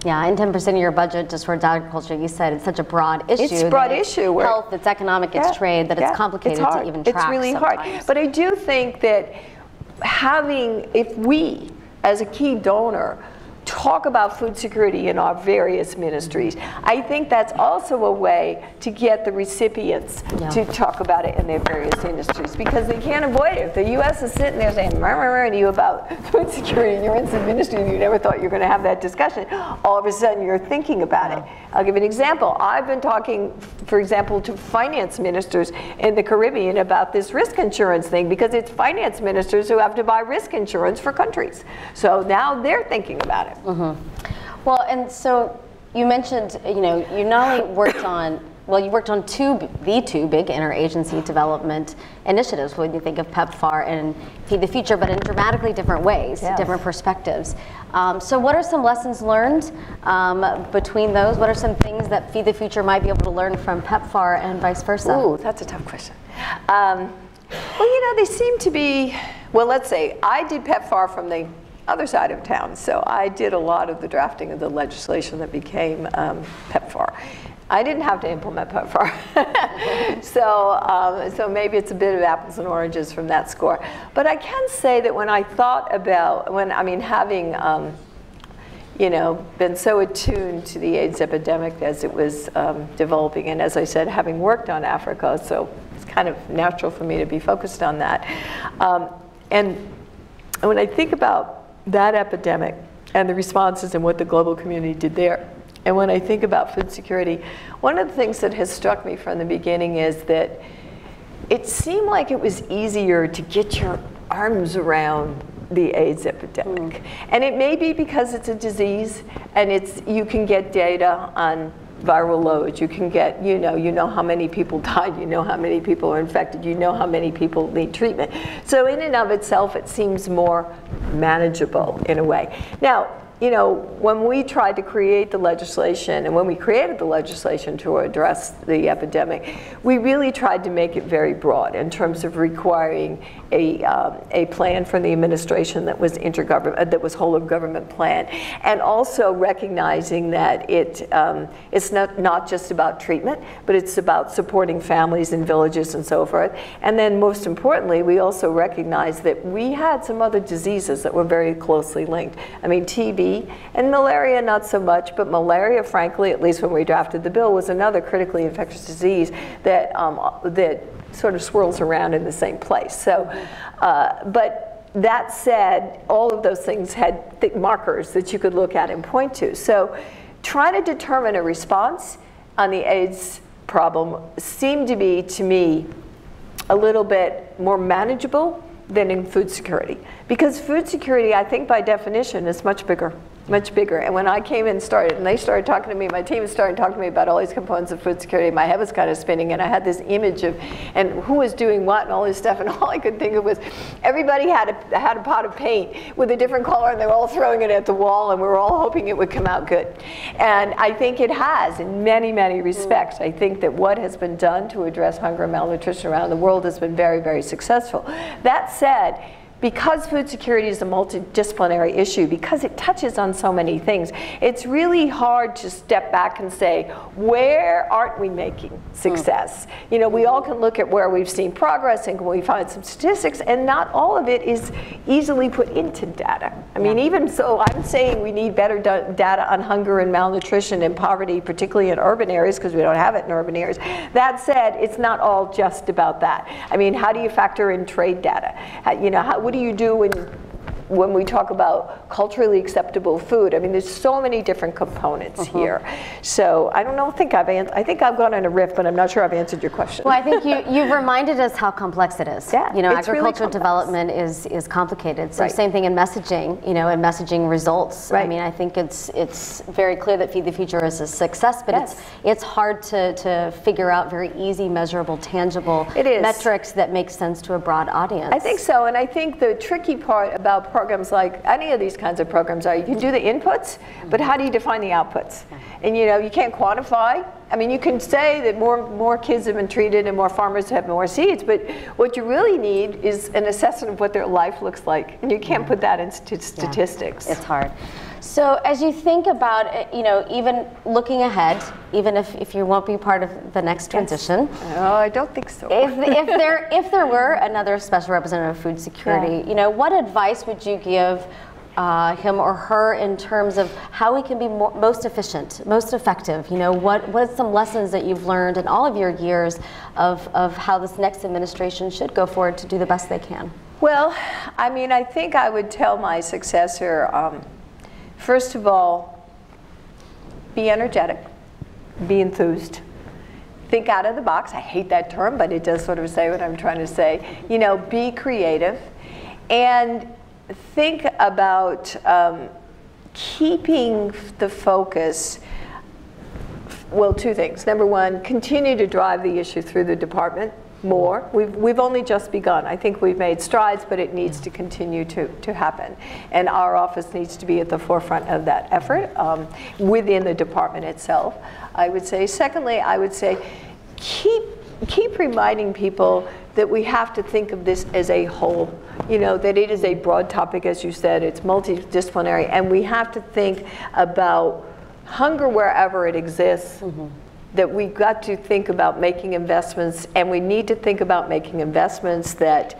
Yeah, and 10% of your budget just towards agriculture, you said it's such a broad issue. It's a broad issue. It's health, it's economic, it's trade, that it's complicated to even track. It's really hard. But I do think that if we, as a key donor, talk about food security in our various ministries, I think that's also a way to get the recipients to talk about it in their various industries, because they can't avoid it. If the U.S. is sitting there saying to you about food security and you're in some ministry and you never thought you were going to have that discussion, all of a sudden you're thinking about it. I'll give you an example. I've been talking, for example, to finance ministers in the Caribbean about this risk insurance thing, because it's finance ministers who have to buy risk insurance for countries. So now they're thinking about it. Mm-hmm. Well, and so you mentioned, you not only worked on, you worked on the two big interagency development initiatives when you think of PEPFAR and Feed the Future, but in dramatically different ways, different perspectives. So what are some lessons learned between those? What are some things that Feed the Future might be able to learn from PEPFAR and vice versa? Ooh, that's a tough question. Well, they seem to be, let's say, I did PEPFAR from the other side of town, so I did a lot of the drafting of the legislation that became PEPFAR. I didn't have to implement PEPFAR. So maybe it's a bit of apples and oranges from that score. But I can say that when I thought about, having been so attuned to the AIDS epidemic as it was developing, and as I said, having worked on Africa, so it's kind of natural for me to be focused on that. And when I think about that epidemic and the responses and what the global community did there, and when I think about food security, one of the things that has struck me from the beginning is that it seemed like it was easier to get your arms around the AIDS epidemic. And it may be because it's a disease, and you can get data on viral loads. You can get, you know how many people died, you know how many people are infected, you know how many people need treatment. So in and of itself, it seems more manageable in a way. Now, when we tried to create the legislation, and when we created the legislation to address the epidemic, we really tried to make it very broad in terms of requiring a plan from the administration that was that was whole of government plan, and also recognizing that it's not just about treatment, but it's about supporting families in villages and so forth. And then most importantly, we also recognized that we had some other diseases that were very closely linked. TB and malaria not so much, but malaria, frankly, at least when we drafted the bill, was another critically infectious disease that sort of swirls around in the same place. So, but that said, all of those things had markers that you could look at and point to. So trying to determine a response on the AIDS problem seemed to be, to me, a little bit more manageable than in food security. Because food security, I think by definition, is much bigger. Much bigger. And when I came in and they started talking to me, my team started talking to me about all these components of food security, my head was kind of spinning, and I had this image of, and who was doing what and all this stuff, and all I could think of was everybody had a pot of paint with a different color, and they were all throwing it at the wall, and we were all hoping it would come out good. And I think it has in many, many respects. I think that what has been done to address hunger and malnutrition around the world has been very, very successful. That said, because food security is a multidisciplinary issue, because it touches on so many things, it's really hard to step back and say, where aren't we making success? We all can look at where we've seen progress and we find some statistics, and not all of it is easily put into data. Even so, I'm saying we need better data on hunger and malnutrition and poverty, particularly in urban areas, because we don't have it in urban areas. That said, it's not all just about that. How do you factor in trade data? What do you do when when we talk about culturally acceptable food, I mean, there's so many different components here. So I don't know, I think I've gone on a riff, but I'm not sure I've answered your question. Well, I think you've reminded us how complex it is. Yeah, you know, it's agricultural really development is complicated. So Right. same thing in messaging, you know, and messaging results. Right. I mean, I think it's very clear that Feed the Future is a success, but Yes. it's hard to figure out very easy, measurable, tangible It is. metrics that make sense to a broad audience. I think so, and I think the tricky part about programs like any of these kinds of programs are you can do the inputs, but how do you define the outputs? And you know, you can't quantify. I mean, you can say that more kids have been treated and more farmers have more seeds, but what you really need is an assessment of what their life looks like, and you can't put that into statistics. It's hard. So as you think about, you know, even looking ahead, even if you won't be part of the next transition. Oh, I don't think so. If there were another special representative of food security, you know, what advice would you give him or her in terms of how we can be most efficient, most effective? You know, what are some lessons that you've learned in all of your years of how this next administration should go forward to do the best they can? Well, I mean, I think I would tell my successor, first of all, be energetic, be enthused, think out of the box. I hate that term, but it does sort of say what I'm trying to say. You know, be creative, and think about keeping the focus. Well, two things. Number one, continue to drive the issue through the department more. We've only just begun. I think we've made strides, but it needs to continue to happen. And our office needs to be at the forefront of that effort within the department itself, I would say. Secondly, I would say keep reminding people that we have to think of this as a whole. You know, that it is a broad topic, as you said, it's multidisciplinary, and we have to think about hunger wherever it exists. That we've got to think about making investments, and we need to think about making investments that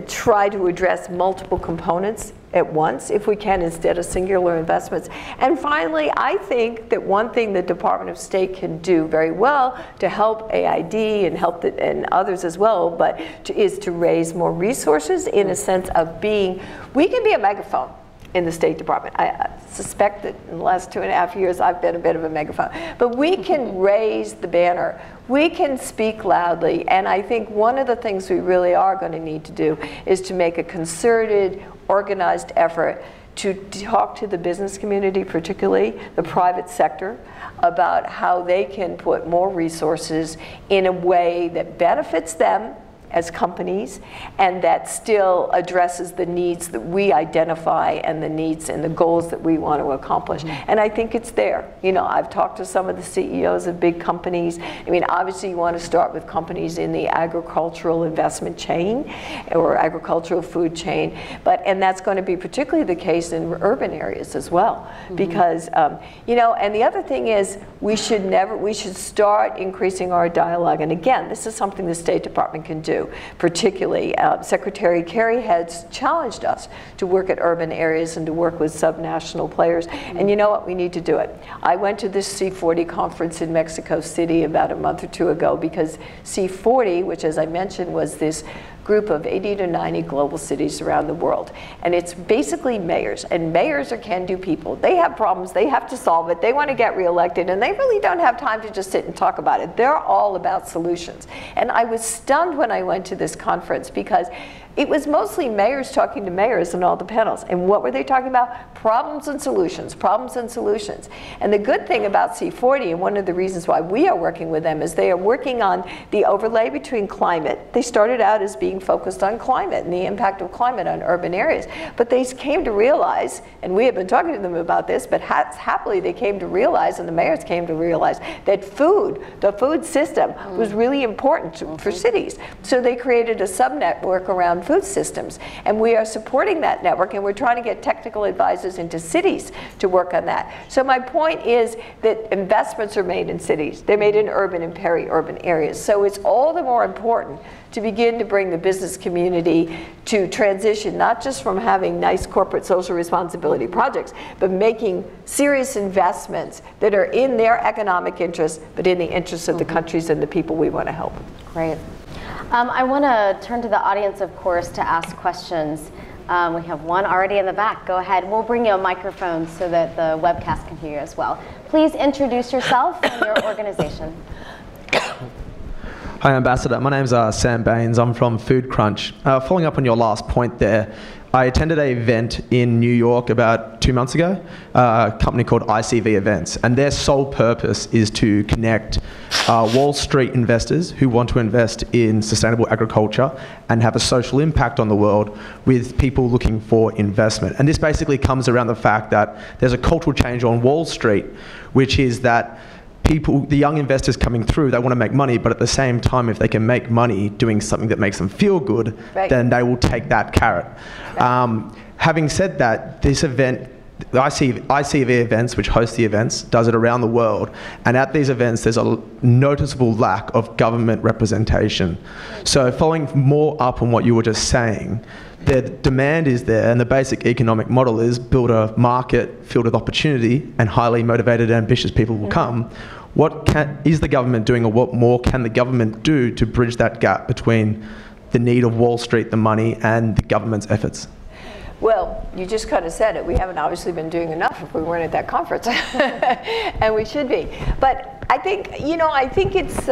try to address multiple components at once, if we can, instead of singular investments. And finally, I think that one thing the Department of State can do very well to help AID and help and others as well, is to raise more resources in a sense of we can be a megaphone in the State Department. I suspect that in the last 2.5 years I've been a bit of a megaphone. But we can raise the banner. We can speak loudly. And I think one of the things we really are going to need to do is to make a concerted, organized effort to talk to the business community, particularly the private sector, about how they can put more resources in a way that benefits them as companies, and that still addresses the needs that we identify and the needs and the goals that we want to accomplish. And I think it's there. You know, I've talked to some of the CEOs of big companies. I mean, obviously you want to start with companies in the agricultural investment chain or agricultural food chain, and that's going to be particularly the case in urban areas as well. Because, you know, and the other thing is we should start increasing our dialogue. And again, this is something the State Department can do. Particularly, Secretary Kerry has challenged us to work at urban areas and to work with subnational players. And you know what? We need to do it. I went to this C40 conference in Mexico City about a month or two ago because C40, which as I mentioned was this group of 80 to 90 global cities around the world. And it's basically mayors, and mayors are can-do people. They have problems, they have to solve it, they want to get reelected, and they really don't have time to just sit and talk about it. They're all about solutions. And I was stunned when I went to this conference because it was mostly mayors talking to mayors in all the panels. And what were they talking about? Problems and solutions, problems and solutions. And the good thing about C40, and one of the reasons why we are working with them, is they are working on the overlay between climate. They started out as being focused on climate and the impact of climate on urban areas. But they came to realize, and we have been talking to them about this, but happily they came to realize, and the mayors came to realize, that the food system was really important for cities. So they created a sub-network around food systems, and we are supporting that network, and we're trying to get technical advisors into cities to work on that. So my point is that investments are made in cities. They're made in urban and peri-urban areas. So it's all the more important to begin to bring the business community to transition, not just from having nice corporate social responsibility projects, but making serious investments that are in their economic interests, but in the interests of the countries and the people we want to help. Great. I want to turn to the audience, of course, to ask questions. We have one already in the back. Go ahead. We'll bring you a microphone so that the webcast can hear you as well. Please introduce yourself and your organization. Hi, Ambassador. My name's Sam Baines. I'm from Food Crunch. Following up on your last point there, I attended an event in New York about 2 months ago, a company called ICV Events, and their sole purpose is to connect Wall Street investors who want to invest in sustainable agriculture and have a social impact on the world with people looking for investment. And this basically comes around the fact that there's a cultural change on Wall Street, which is that people, the young investors coming through, they want to make money, but at the same time, if they can make money doing something that makes them feel good, then they will take that carrot. Having said that, this event, the ICV Events, which hosts the events, does it around the world. And at these events, there's a noticeable lack of government representation. So following more up on what you were just saying, the demand is there, and the basic economic model is build a market filled with opportunity, and highly motivated, ambitious people will come. What is the government doing, or what more can the government do to bridge that gap between the need of Wall Street, the money, and the government's efforts? Well, you just kind of said it. We haven't obviously been doing enough if we weren't at that conference, and we should be. But I think, I think it's,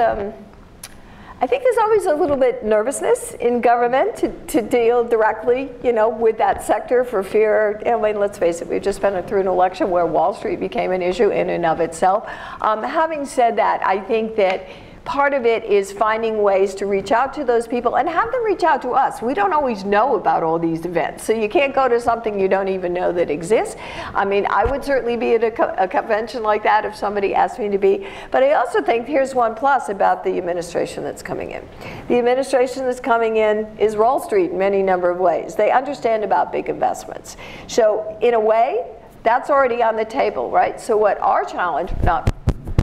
I think there's always a little bit nervousness in government to deal directly, with that sector for fear. I mean, let's face it, we've just been through an election where Wall Street became an issue in and of itself. Having said that, I think that part of it is finding ways to reach out to those people and have them reach out to us. We don't always know about all these events, so you can't go to something you don't even know that exists. I mean, I would certainly be at a convention like that if somebody asked me to be, but I also think here's one plus about the administration that's coming in. The administration that's coming in is Wall Street in many number of ways. They understand about big investments. So in a way, that's already on the table, right? So what our challenge, not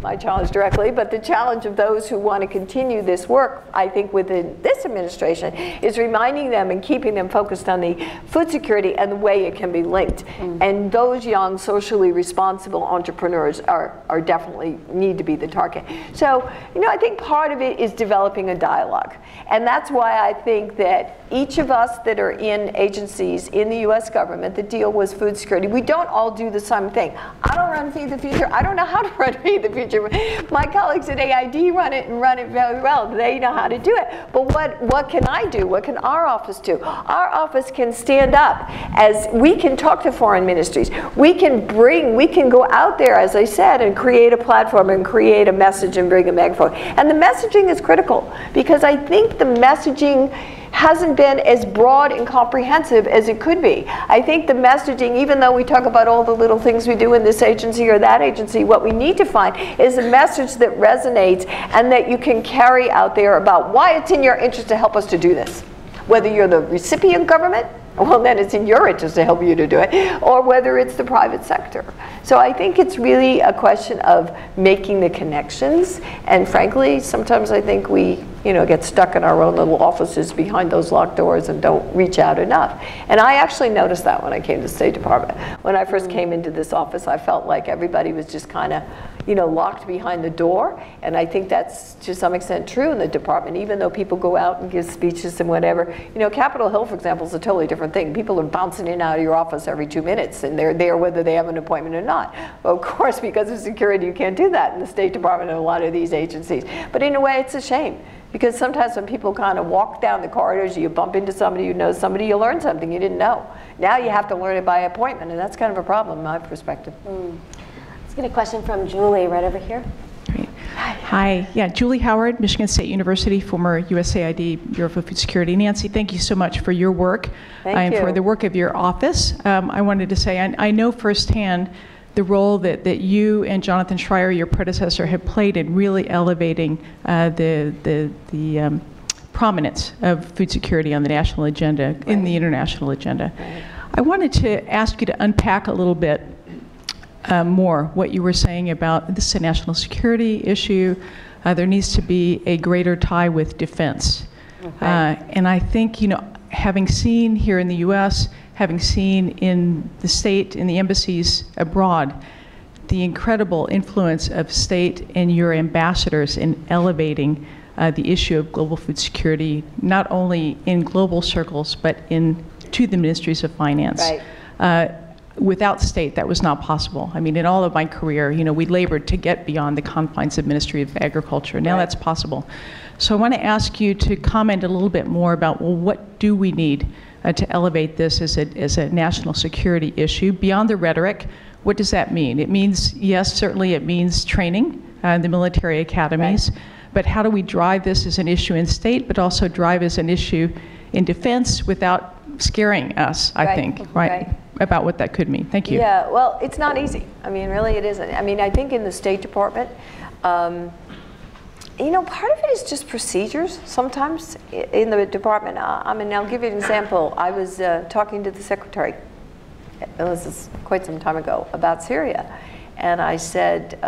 my challenge directly, but the challenge of those who want to continue this work, I think, within this administration, is reminding them and keeping them focused on the food security and the way it can be linked. And those young, socially responsible entrepreneurs are definitely need to be the target. So, I think part of it is developing a dialogue. And that's why I think that each of us that are in agencies in the U.S. government that deal with food security, we don't all do the same thing. I don't run Feed the Future. I don't know how to run Feed the Future. My colleagues at AID run it and run it very well. They know how to do it. But what can I do? What can our office do? Our office can stand up as we can talk to foreign ministries. We can go out there, as I said, and create a platform and create a message and bring a megaphone. And the messaging is critical because I think the messaging hasn't been as broad and comprehensive as it could be. I think the messaging, even though we talk about all the little things we do in this agency or that agency, what we need to find is a message that resonates and that you can carry out there about why it's in your interest to help us to do this. Whether you're the recipient government, well, then it's in your interest to help you to do it, or whether it's the private sector. So I think it's really a question of making the connections, and frankly, sometimes I think we get stuck in our own little offices behind those locked doors and don't reach out enough. And I actually noticed that when I came to the State Department. When I first came into this office, I felt like everybody was just kind of locked behind the door, and I think that's to some extent true in the department, even though people go out and give speeches and whatever. Capitol Hill, for example, is a totally different thing. People are bouncing in and out of your office every 2 minutes, and they're there whether they have an appointment or not. Well, of course, because of security, you can't do that in the State Department and a lot of these agencies. But in a way, it's a shame. Because sometimes when people kind of walk down the corridors, you bump into somebody who knows somebody, you learn something you didn't know. Now you have to learn it by appointment, and that's kind of a problem in my perspective. Let's get a question from Julie right over here. Great. Hi. Yeah, Julie Howard, Michigan State University, former USAID Bureau for Food Security. Nancy, thank you so much for your work and for the work of your office. I wanted to say I know firsthand the role that you and Jonathan Schreier, your predecessor, have played in really elevating the prominence of food security on the national agenda, in the international agenda. I wanted to ask you to unpack a little bit more what you were saying about this is a national security issue. There needs to be a greater tie with defense. And I think, having seen here in the U.S., having seen in the state, in the embassies abroad, the incredible influence of state and your ambassadors in elevating the issue of global food security, not only in global circles, but in to the ministries of finance. Right. Without state, that was not possible. I mean, in all of my career, we labored to get beyond the confines of Ministry of Agriculture. Now that's possible. So I want to ask you to comment a little bit more about, well, what do we need to elevate this as a national security issue beyond the rhetoric? What does that mean? It means, yes, certainly it means training in the military academies, but how do we drive this as an issue in state, but also drive as an issue in defense without scaring us, I think, about what that could mean. Thank you. Yeah, well, it's not easy. I mean, really it isn't. I mean, I think in the State Department, part of it is just procedures sometimes in the department. I mean, I'll give you an example. I was talking to the secretary, this is quite some time ago, about Syria. And I said,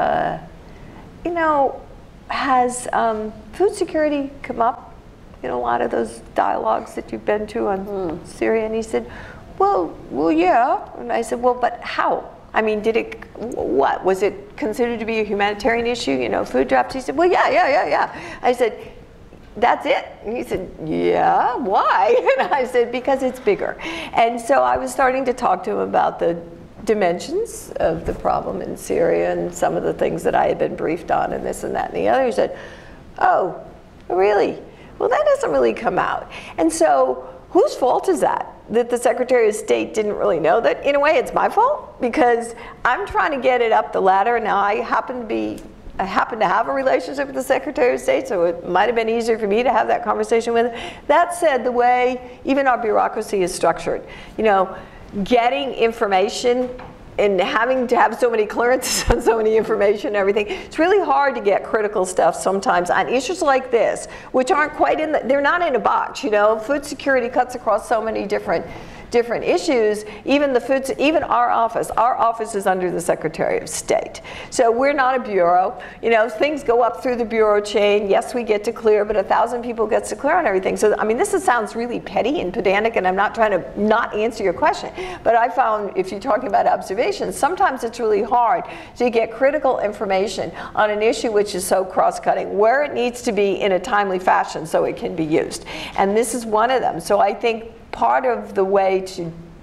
has food security come up in a lot of those dialogues that you've been to on Syria? And he said, well, yeah. And I said, well, but how? I mean, what? Was it considered to be a humanitarian issue, food drops? He said, well, yeah. I said, that's it? And he said, yeah, why? And I said, because it's bigger. And so I was starting to talk to him about the dimensions of the problem in Syria and some of the things that I had been briefed on and this and that and the other. He said, oh, really? Well, that doesn't really come out. And so whose fault is that? That the Secretary of State didn't really know that? In a way, it's my fault, because I'm trying to get it up the ladder. Now, I happen to have a relationship with the Secretary of State, so it might have been easier for me to have that conversation with him. That said, the way even our bureaucracy is structured, getting information and having to have so many clearances on so many information and everything, it's really hard to get critical stuff sometimes on issues like this, which aren't quite they're not in a box, Food security cuts across so many different issues. Even our office is under the Secretary of State. So we're not a bureau. Things go up through the bureau chain. Yes, we get to clear, but 1,000 people gets to clear on everything. So, I mean, this sounds really petty and pedantic, and I'm not trying to not answer your question. But I found, if you're talking about observations, sometimes it's really hard to get critical information on an issue which is so cross-cutting, where it needs to be in a timely fashion so it can be used. And this is one of them. So I think part of the way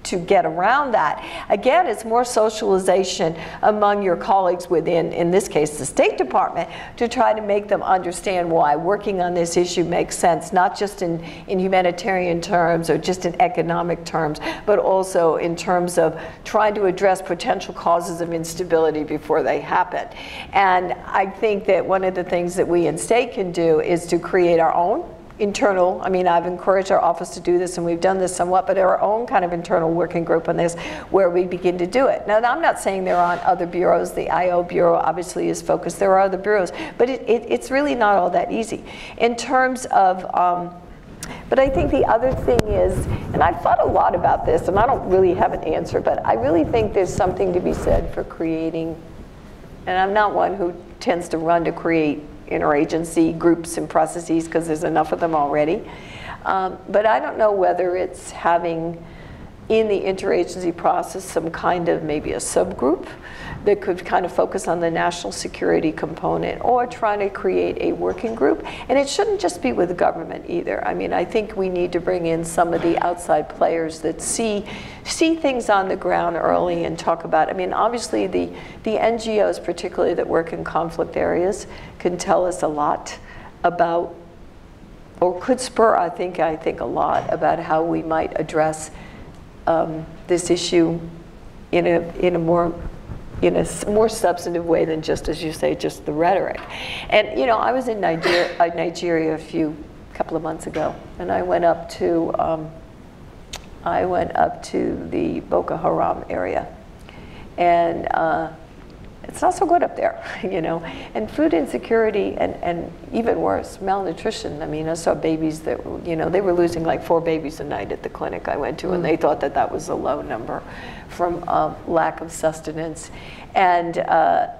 to get around that, again, it's more socialization among your colleagues within, in this case, the State Department, to try to make them understand why working on this issue makes sense, not just in humanitarian terms or just in economic terms, but also in terms of trying to address potential causes of instability before they happen. And I think that one of the things that we in state can do is to create our own internal, I've encouraged our office to do this, and we've done this somewhat, but our own kind of internal working group on this, where we begin to do it. Now, I'm not saying there aren't other bureaus. The IO Bureau obviously is focused. There are other bureaus, but it's really not all that easy. In terms of, but I think the other thing is, and I've thought a lot about this, and I don't really have an answer, but I really think there's something to be said for creating, and I'm not one who tends to run to create interagency groups and processes, because there's enough of them already. But I don't know whether it's having in the interagency process some kind of maybe a subgroup that could kind of focus on the national security component, or trying to create a working group. And it shouldn't just be with the government either. I think we need to bring in some of the outside players that see things on the ground early and talk about, obviously the NGOs, particularly that work in conflict areas, can tell us a lot about, or could spur, I think a lot about how we might address this issue in a more substantive way than just, as you say, just the rhetoric. And I was in Nigeria a couple of months ago, and I went up to the Boko Haram area, and it's not so good up there, and food insecurity, and even worse, malnutrition. I saw babies that, they were losing like 4 babies a night at the clinic I went to, and they thought that was a low number from lack of sustenance. And the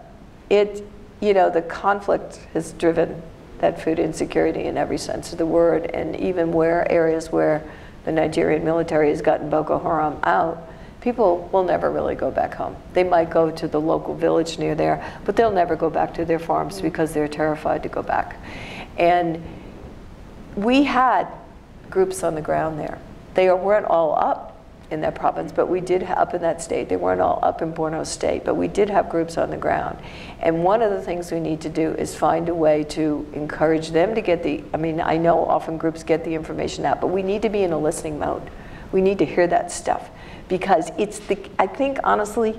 conflict has driven that food insecurity in every sense of the word, and even areas where the Nigerian military has gotten Boko Haram out, people will never really go back home. They might go to the local village near there, but they'll never go back to their farms because they're terrified to go back. And we had groups on the ground there. They weren't all up, in that province, but we did up in that state. They weren't all up in Borno State, but we did have groups on the ground. And one of the things we need to do is find a way to encourage them to get I know often groups get the information out, but we need to be in a listening mode. We need to hear that stuff, because I think honestly,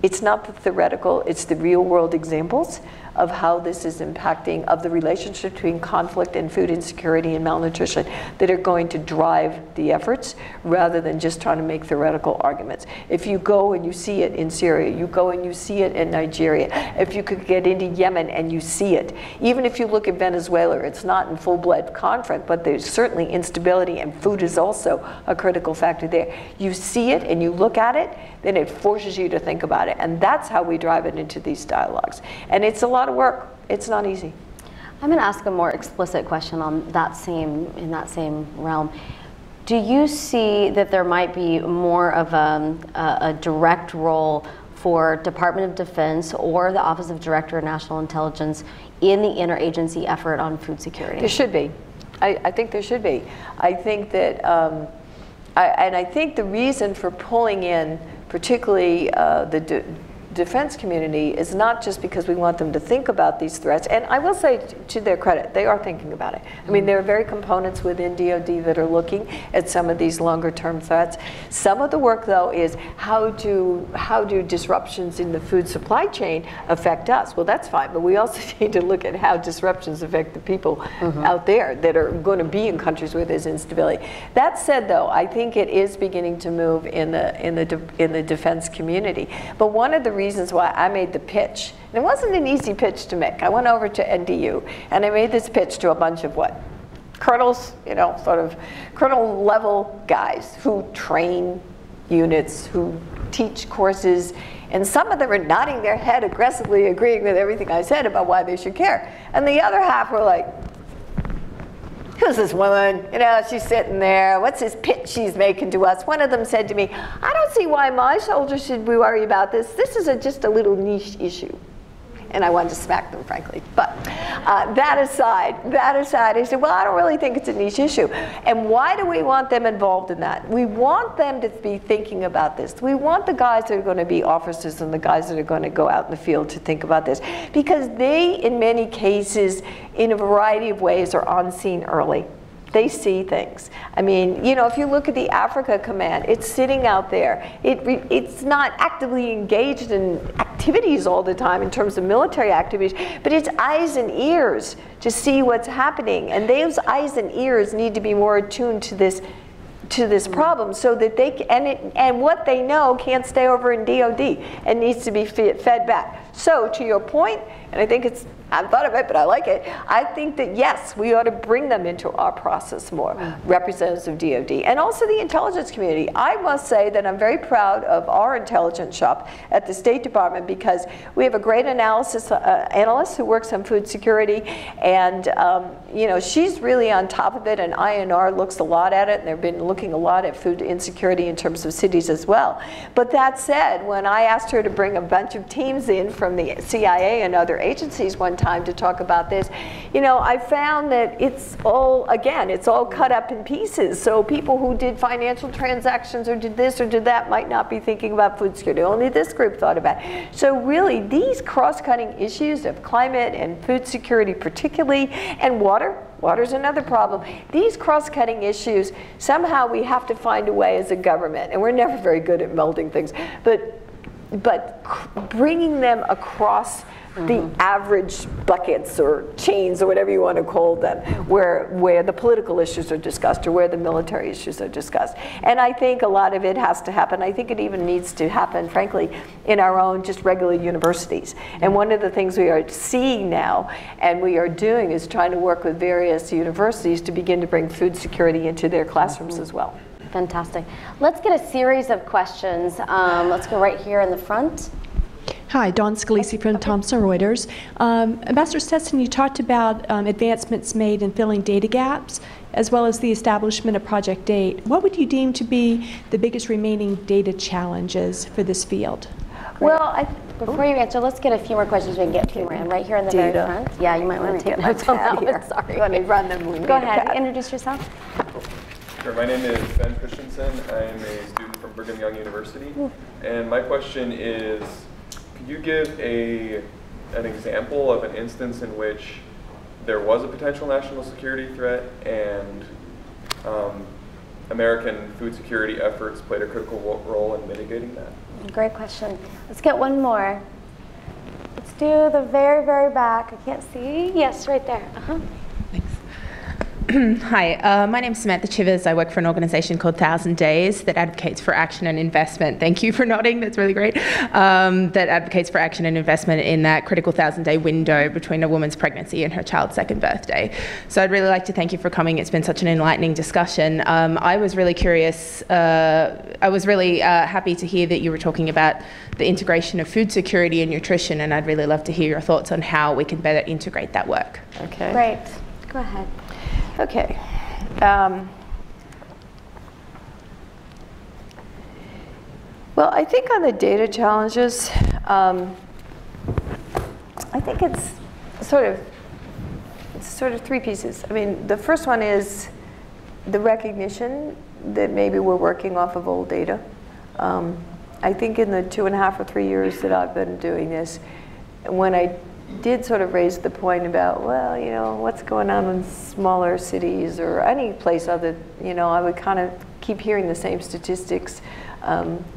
it's not the theoretical, it's the real world examples of how this is impacting, of the relationship between conflict and food insecurity and malnutrition that are going to drive the efforts rather than just trying to make theoretical arguments. If you go and you see it in Syria, you go and you see it in Nigeria, if you could get into Yemen and you see it, even if you look at Venezuela, it's not in full-blood conflict, but there's certainly instability, and food is also a critical factor there. You see it and you look at it, then it forces you to think about it. And that's how we drive it into these dialogues. And it's a lot of work. It's not easy. I'm going to ask a more explicit question in that same realm. Do you see that there might be more of a direct role for Department of Defense or the Office of Director of National Intelligence in the interagency effort on food security? There should be. I think there should be. I think that, and I think the reason for pulling in particularly the defense community is not just because we want them to think about these threats, and I will say to their credit, they are thinking about it. I mean, there are very components within DoD that are looking at some of these longer term threats. Some of the work though is how do disruptions in the food supply chain affect us? Well, that's fine, but we also need to look at how disruptions affect the people out there that are going to be in countries where there's instability. That said though, I think it is beginning to move in the defense community. But one of the reasons why I made the pitch, and it wasn't an easy pitch to make. I went over to NDU and I made this pitch to a bunch of colonels, sort of colonel level guys who train units, who teach courses, and some of them are nodding their head aggressively agreeing with everything I said about why they should care. And the other half were like, who's this woman? She's sitting there. What's this pitch she's making to us? One of them said to me, I don't see why my soldiers should be worried about this. This is just a little niche issue. And I wanted to smack them, frankly. But that aside, I said, well, I don't really think it's a niche issue. And why do we want them involved in that? We want them to be thinking about this. We want the guys that are going to be officers and the guys that are going to go out in the field to think about this. Because they, in many cases, in a variety of ways, are on scene early. They see things. I mean, if you look at the Africa Command, it's sitting out there. It's not actively engaged in activities all the time in terms of military activities, but it's eyes and ears to see what's happening. And those eyes and ears need to be more attuned to this problem, so that they and what they know can't stay over in DoD and needs to be fed back. So to your point, and I think I've thought of it, but I like it. I think that yes, we ought to bring them into our process more, representatives of DoD, and also the intelligence community. I must say that I'm very proud of our intelligence shop at the State Department, because we have a great analyst who works on food security, and she's really on top of it, and INR looks a lot at it, and they've been looking a lot at food insecurity in terms of cities as well. But that said, when I asked her to bring a bunch of teams in from the CIA and other agencies one time to talk about this, I found that it's all cut up in pieces. So people who did financial transactions or did this or did that might not be thinking about food security. Only this group thought about it. So really, these cross-cutting issues of climate and food security particularly, and water's another problem. These cross-cutting issues, somehow we have to find a way as a government, and we're never very good at melding things, but bringing them across the average buckets or chains or whatever you want to call them, where the political issues are discussed or where the military issues are discussed. And I think a lot of it has to happen. I think it even needs to happen, frankly, in our own just regular universities. And one of the things we are seeing now and we are doing is trying to work with various universities to begin to bring food security into their classrooms as well. Fantastic. Let's get a series of questions. Let's go right here in the front. Hi, Dawn Scalisi from Thomson Reuters. Ambassador Stetson, you talked about advancements made in filling data gaps, as well as the establishment of Project 8. What would you deem to be the biggest remaining data challenges for this field? Well, before you answer, let's get a few more questions. We can get a few more in right here in the very front. Yeah, you might want to take notes on that one. Sorry. When they run them, go ahead. Introduce yourself. Sure. My name is Ben Christensen. I'm a student from from Brigham Young University. And my question is, could you give an example of an instance in which there was a potential national security threat and American food security efforts played a critical role in mitigating that? Great question. Let's get one more. Let's do the very, very back. I can't see. Yes, right there. Hi, my name is Samantha Chivers. I work for an organization called 1,000 Days that advocates for action and investment. Thank you for nodding, that's really great. That advocates for action and investment in that critical 1,000-day window between a woman's pregnancy and her child's second birthday. So I'd really like to thank you for coming. It's been such an enlightening discussion. I was really curious, I was really happy to hear that you were talking about the integration of food security and nutrition, and I'd really love to hear your thoughts on how we can better integrate that work. Okay. Great. Go ahead. Okay. Well, I think on the data challenges, I think it's sort of three pieces. I mean, the first one is the recognition that maybe we're working off of old data. I think in the 2.5 or 3 years that I've been doing this, when I did sort of raise the point about, well, you know, what's going on in smaller cities or any place other, you know, I would kind of keep hearing the same statistics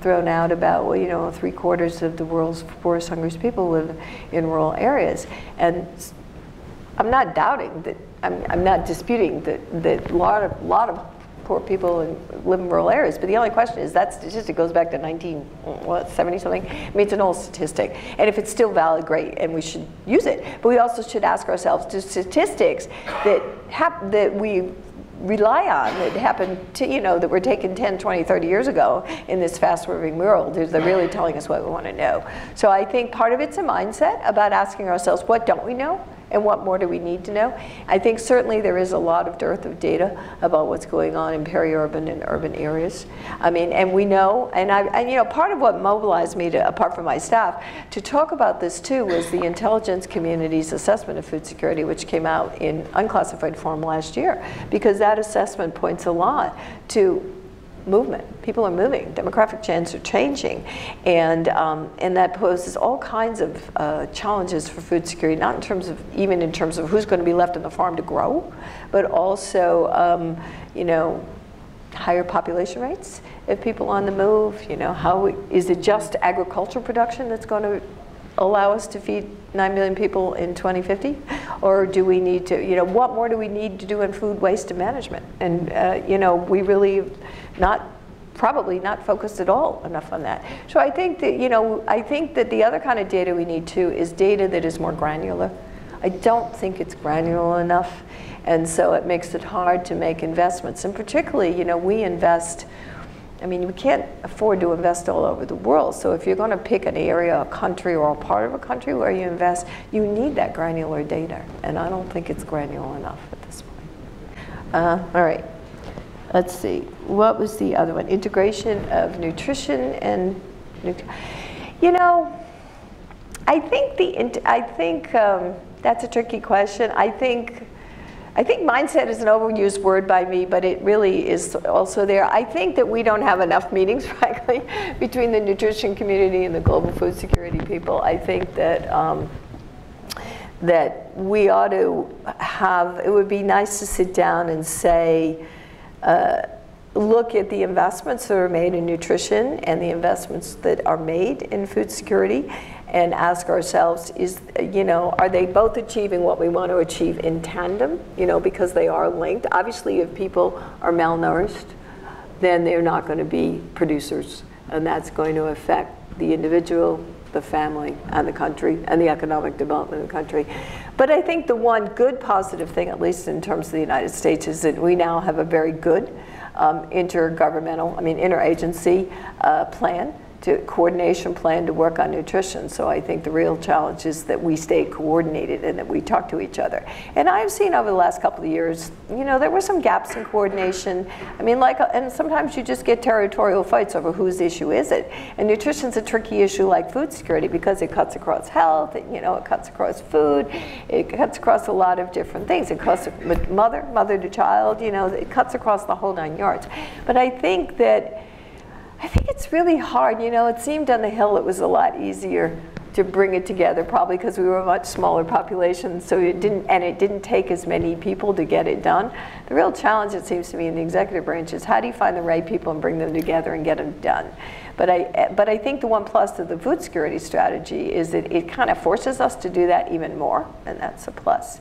thrown out about, well, you know, 3/4 of the world's poorest, hungriest people live in rural areas. And I'm not doubting that, I'm not disputing that a lot of poor people live in rural areas, but the only question is that statistic goes back to 1970 something. I mean, it's an old statistic, and if it's still valid, great, and we should use it. But we also should ask ourselves, do statistics that we rely on that happen to, you know, that were taken 10, 20, 30 years ago in this fast-moving world, they're really telling us what we want to know. So I think part of it's a mindset about asking ourselves, what don't we know? And what more do we need to know? I think certainly there is a lot of dearth of data about what's going on in peri-urban and urban areas. I mean, and we know, and you know, part of what mobilized me to, apart from my staff, to talk about this too was the intelligence community's assessment of food security, which came out in unclassified form last year, because that assessment points a lot to movement. People are moving. Demographic trends are changing, and that poses all kinds of challenges for food security. Not in terms of even in terms of who's going to be left on the farm to grow, but also you know, higher population rates if people on the move. You know, how is it just agricultural production that's going to allow us to feed 9 million people in 2050, or do we need to, you know, what more do we need to do in food waste management? And you know, we really probably not focused at all enough on that. So I think that, you know, I think that the other kind of data we need too is data that is more granular. I don't think it's granular enough, and so it makes it hard to make investments. And particularly, you know, we invest, I mean, we can't afford to invest all over the world. So if you're going to pick an area, a country, or a part of a country where you invest, you need that granular data. And I don't think it's granular enough at this point. All right. Let's see. What was the other one? Integration of nutrition and, you know, I think that's a tricky question. I think mindset is an overused word by me, but it really is also there. I think that we don't have enough meetings, frankly, between the nutrition community and the global food security people. I think that that we ought to have, it would be nice to sit down and say, look at the investments that are made in nutrition and the investments that are made in food security, and ask ourselves, you know, are they both achieving what we want to achieve in tandem, you know, because they are linked. Obviously, if people are malnourished, then they're not going to be producers, and that's going to affect the individual, the family, and the country, and the economic development of the country. But I think the one good positive thing, at least in terms of the United States, is that we now have a very good interagency plan, coordination plan to work on nutrition. So I think the real challenge is that we stay coordinated and that we talk to each other. And I've seen over the last couple of years, you know, there were some gaps in coordination. I mean, and sometimes you just get territorial fights over whose issue is it. And nutrition's a tricky issue like food security because it cuts across health, you know, it cuts across food, it cuts across a lot of different things. It cuts mother to child, you know, it cuts across the whole 9 yards. But I think that I think it's really hard. You know, it seemed on the Hill it was a lot easier to bring it together, probably because we were a much smaller population, so it didn't take as many people to get it done. The real challenge, it seems to me, in the executive branch is how do you find the right people and bring them together and get them done? But I think the one plus of the food security strategy is that it kind of forces us to do that even more, and that's a plus.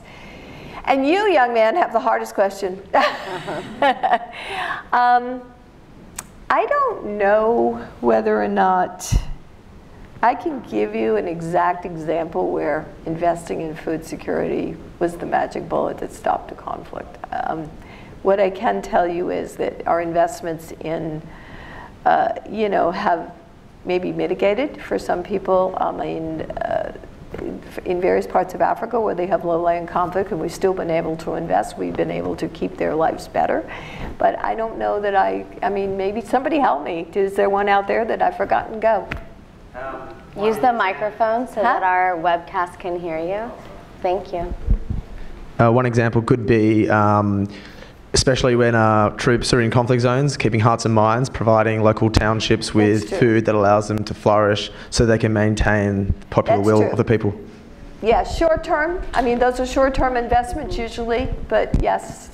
And you, young man, have the hardest question. I don't know whether or not I can give you an exact example where investing in food security was the magic bullet that stopped a conflict. What I can tell you is that our investments in, you know, have maybe mitigated for some people in various parts of Africa where they have low-lying conflict, and we've still been able to invest. We've been able to keep their lives better. But I don't know that I mean, maybe somebody help me. Is there one out there that I've forgotten? Go. Use the microphone so that our webcast can hear you. Thank you. One example could be, especially when troops are in conflict zones, keeping hearts and minds, providing local townships with food that allows them to flourish so they can maintain the popular will of the people. Yeah, short term. I mean, those are short-term investments usually, but yes,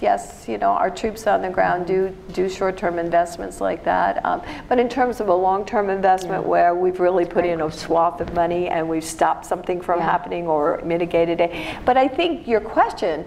you know, our troops on the ground do short-term investments like that. But in terms of a long-term investment where we've really put in a swath of money and we've stopped something from happening or mitigated it. But I think your question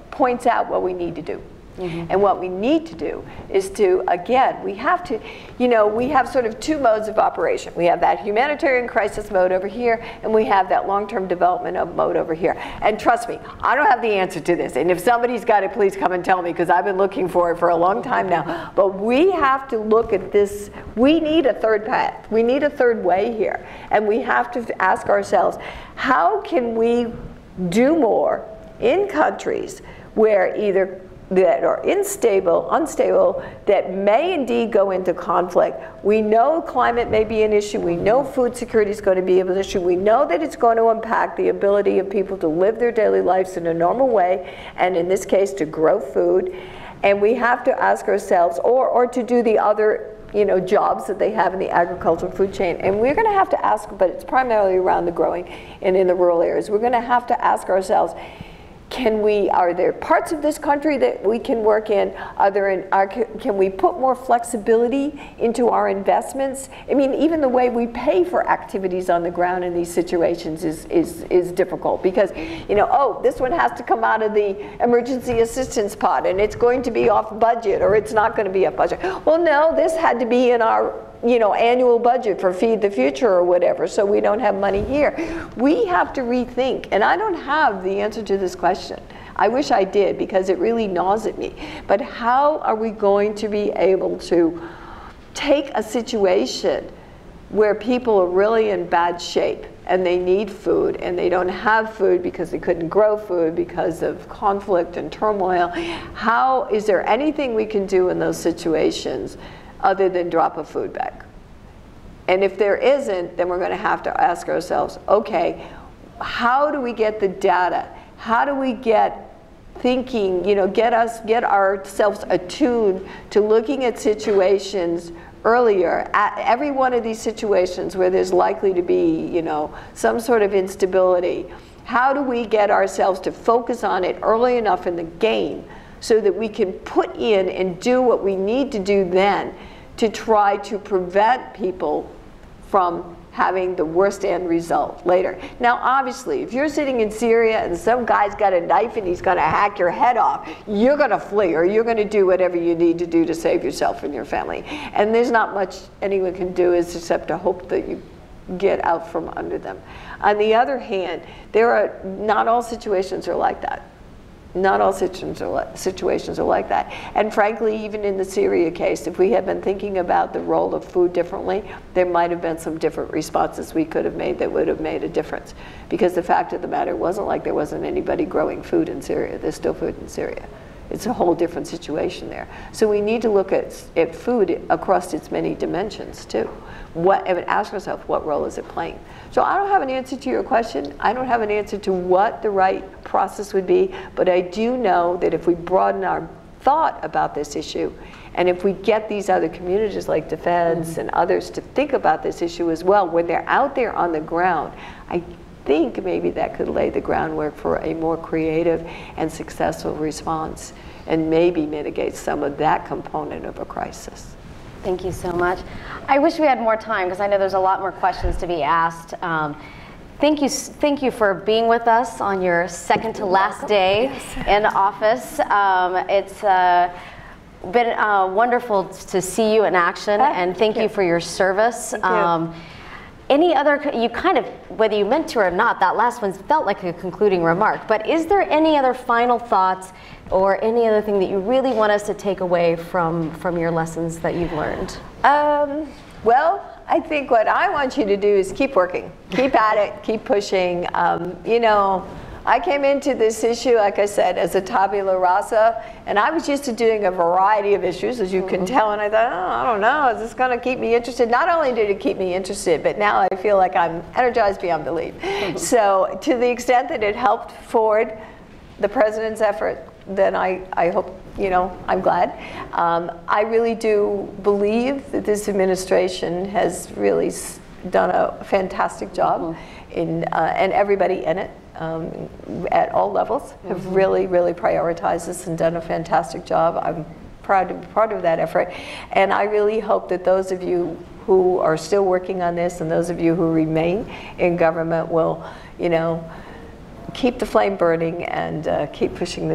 points out what we need to do. And what we need to do is to, again, we have to, you know, we have sort of two modes of operation. We have that humanitarian crisis mode over here, and we have that long-term development mode over here. And trust me, I don't have the answer to this. And if somebody's got it, please come and tell me, because I've been looking for it for a long time now. But we have to look at this. We need a third path. We need a third way here. And we have to ask ourselves, how can we do more in countries where either that are unstable, that may indeed go into conflict. We know climate may be an issue. We know food security is going to be an issue. We know that it's going to impact the ability of people to live their daily lives in a normal way, and in this case, to grow food. And we have to ask ourselves, or to do the other, you know, jobs that they have in the agricultural food chain. And we're going to have to ask, but it's primarily around the growing and in the rural areas. We're going to have to ask ourselves, are there parts of this country that we can work in? Can we put more flexibility into our investments? I mean, even the way we pay for activities on the ground in these situations is difficult because, you know, oh, this one has to come out of the emergency assistance pot and it's going to be off budget, or it's not going to be off budget. Well, no, this had to be in our, you know, annual budget for Feed the Future or whatever, so we don't have money here. We have to rethink, and I don't have the answer to this question. I wish I did, because it really gnaws at me. But how are we going to be able to take a situation where people are really in bad shape and they need food and they don't have food because they couldn't grow food because of conflict and turmoil? How is there anything we can do in those situations other than drop a food bag? And if there isn't, then we're going to have to ask ourselves, okay, how do we get the data? How do we get thinking, you know, get ourselves attuned to looking at situations earlier, at every one of these situations where there's likely to be, you know, some sort of instability? How do we get ourselves to focus on it early enough in the game so that we can put in and do what we need to do then to try to prevent people from having the worst end result later? Now, obviously, if you're sitting in Syria and some guy's got a knife and he's going to hack your head off, you're going to flee, or you're going to do whatever you need to do to save yourself and your family. And there's not much anyone can do except to hope that you get out from under them. On the other hand, not all situations are like that. Not all situations are like that. And frankly, even in the Syria case, if we had been thinking about the role of food differently, there might have been some different responses we could have made that would have made a difference. Because the fact of the matter wasn't like there wasn't anybody growing food in Syria. There's still food in Syria. It's a whole different situation there. So we need to look at food across its many dimensions too. And ask ourselves, what role is it playing? So I don't have an answer to your question. I don't have an answer to what the right process would be, but I do know that if we broaden our thought about this issue. And if we get these other communities like Defense and others to think about this issue as well, when they're out there on the ground, I think maybe that could lay the groundwork for a more creative and successful response, and maybe mitigate some of that component of a crisis. Thank you so much. I wish we had more time, because I know there's a lot more questions to be asked. Thank you for being with us on your second to last day in office. It's been wonderful to see you in action, and thank you for your service. Any other, you kind of, whether you meant to or not, that last one felt like a concluding remark, but is there any other final thoughts or any other thing that you really want us to take away from your lessons that you've learned? Well, I think what I want you to do is keep working, keep at it, keep pushing. You know, I came into this issue, like I said, as a tabula rasa, and I was used to doing a variety of issues, as you can tell, and I thought, oh, I don't know, is this going to keep me interested? Not only did it keep me interested, but now I feel like I'm energized beyond belief. So to the extent that it helped forward the president's effort, then I hope, you know, I'm glad. I really do believe that this administration has really done a fantastic job, and everybody in it, at all levels, have really, really prioritized this and done a fantastic job. I'm proud to be part of that effort. And I really hope that those of you who are still working on this and those of you who remain in government will, you know, keep the flame burning and keep pushing the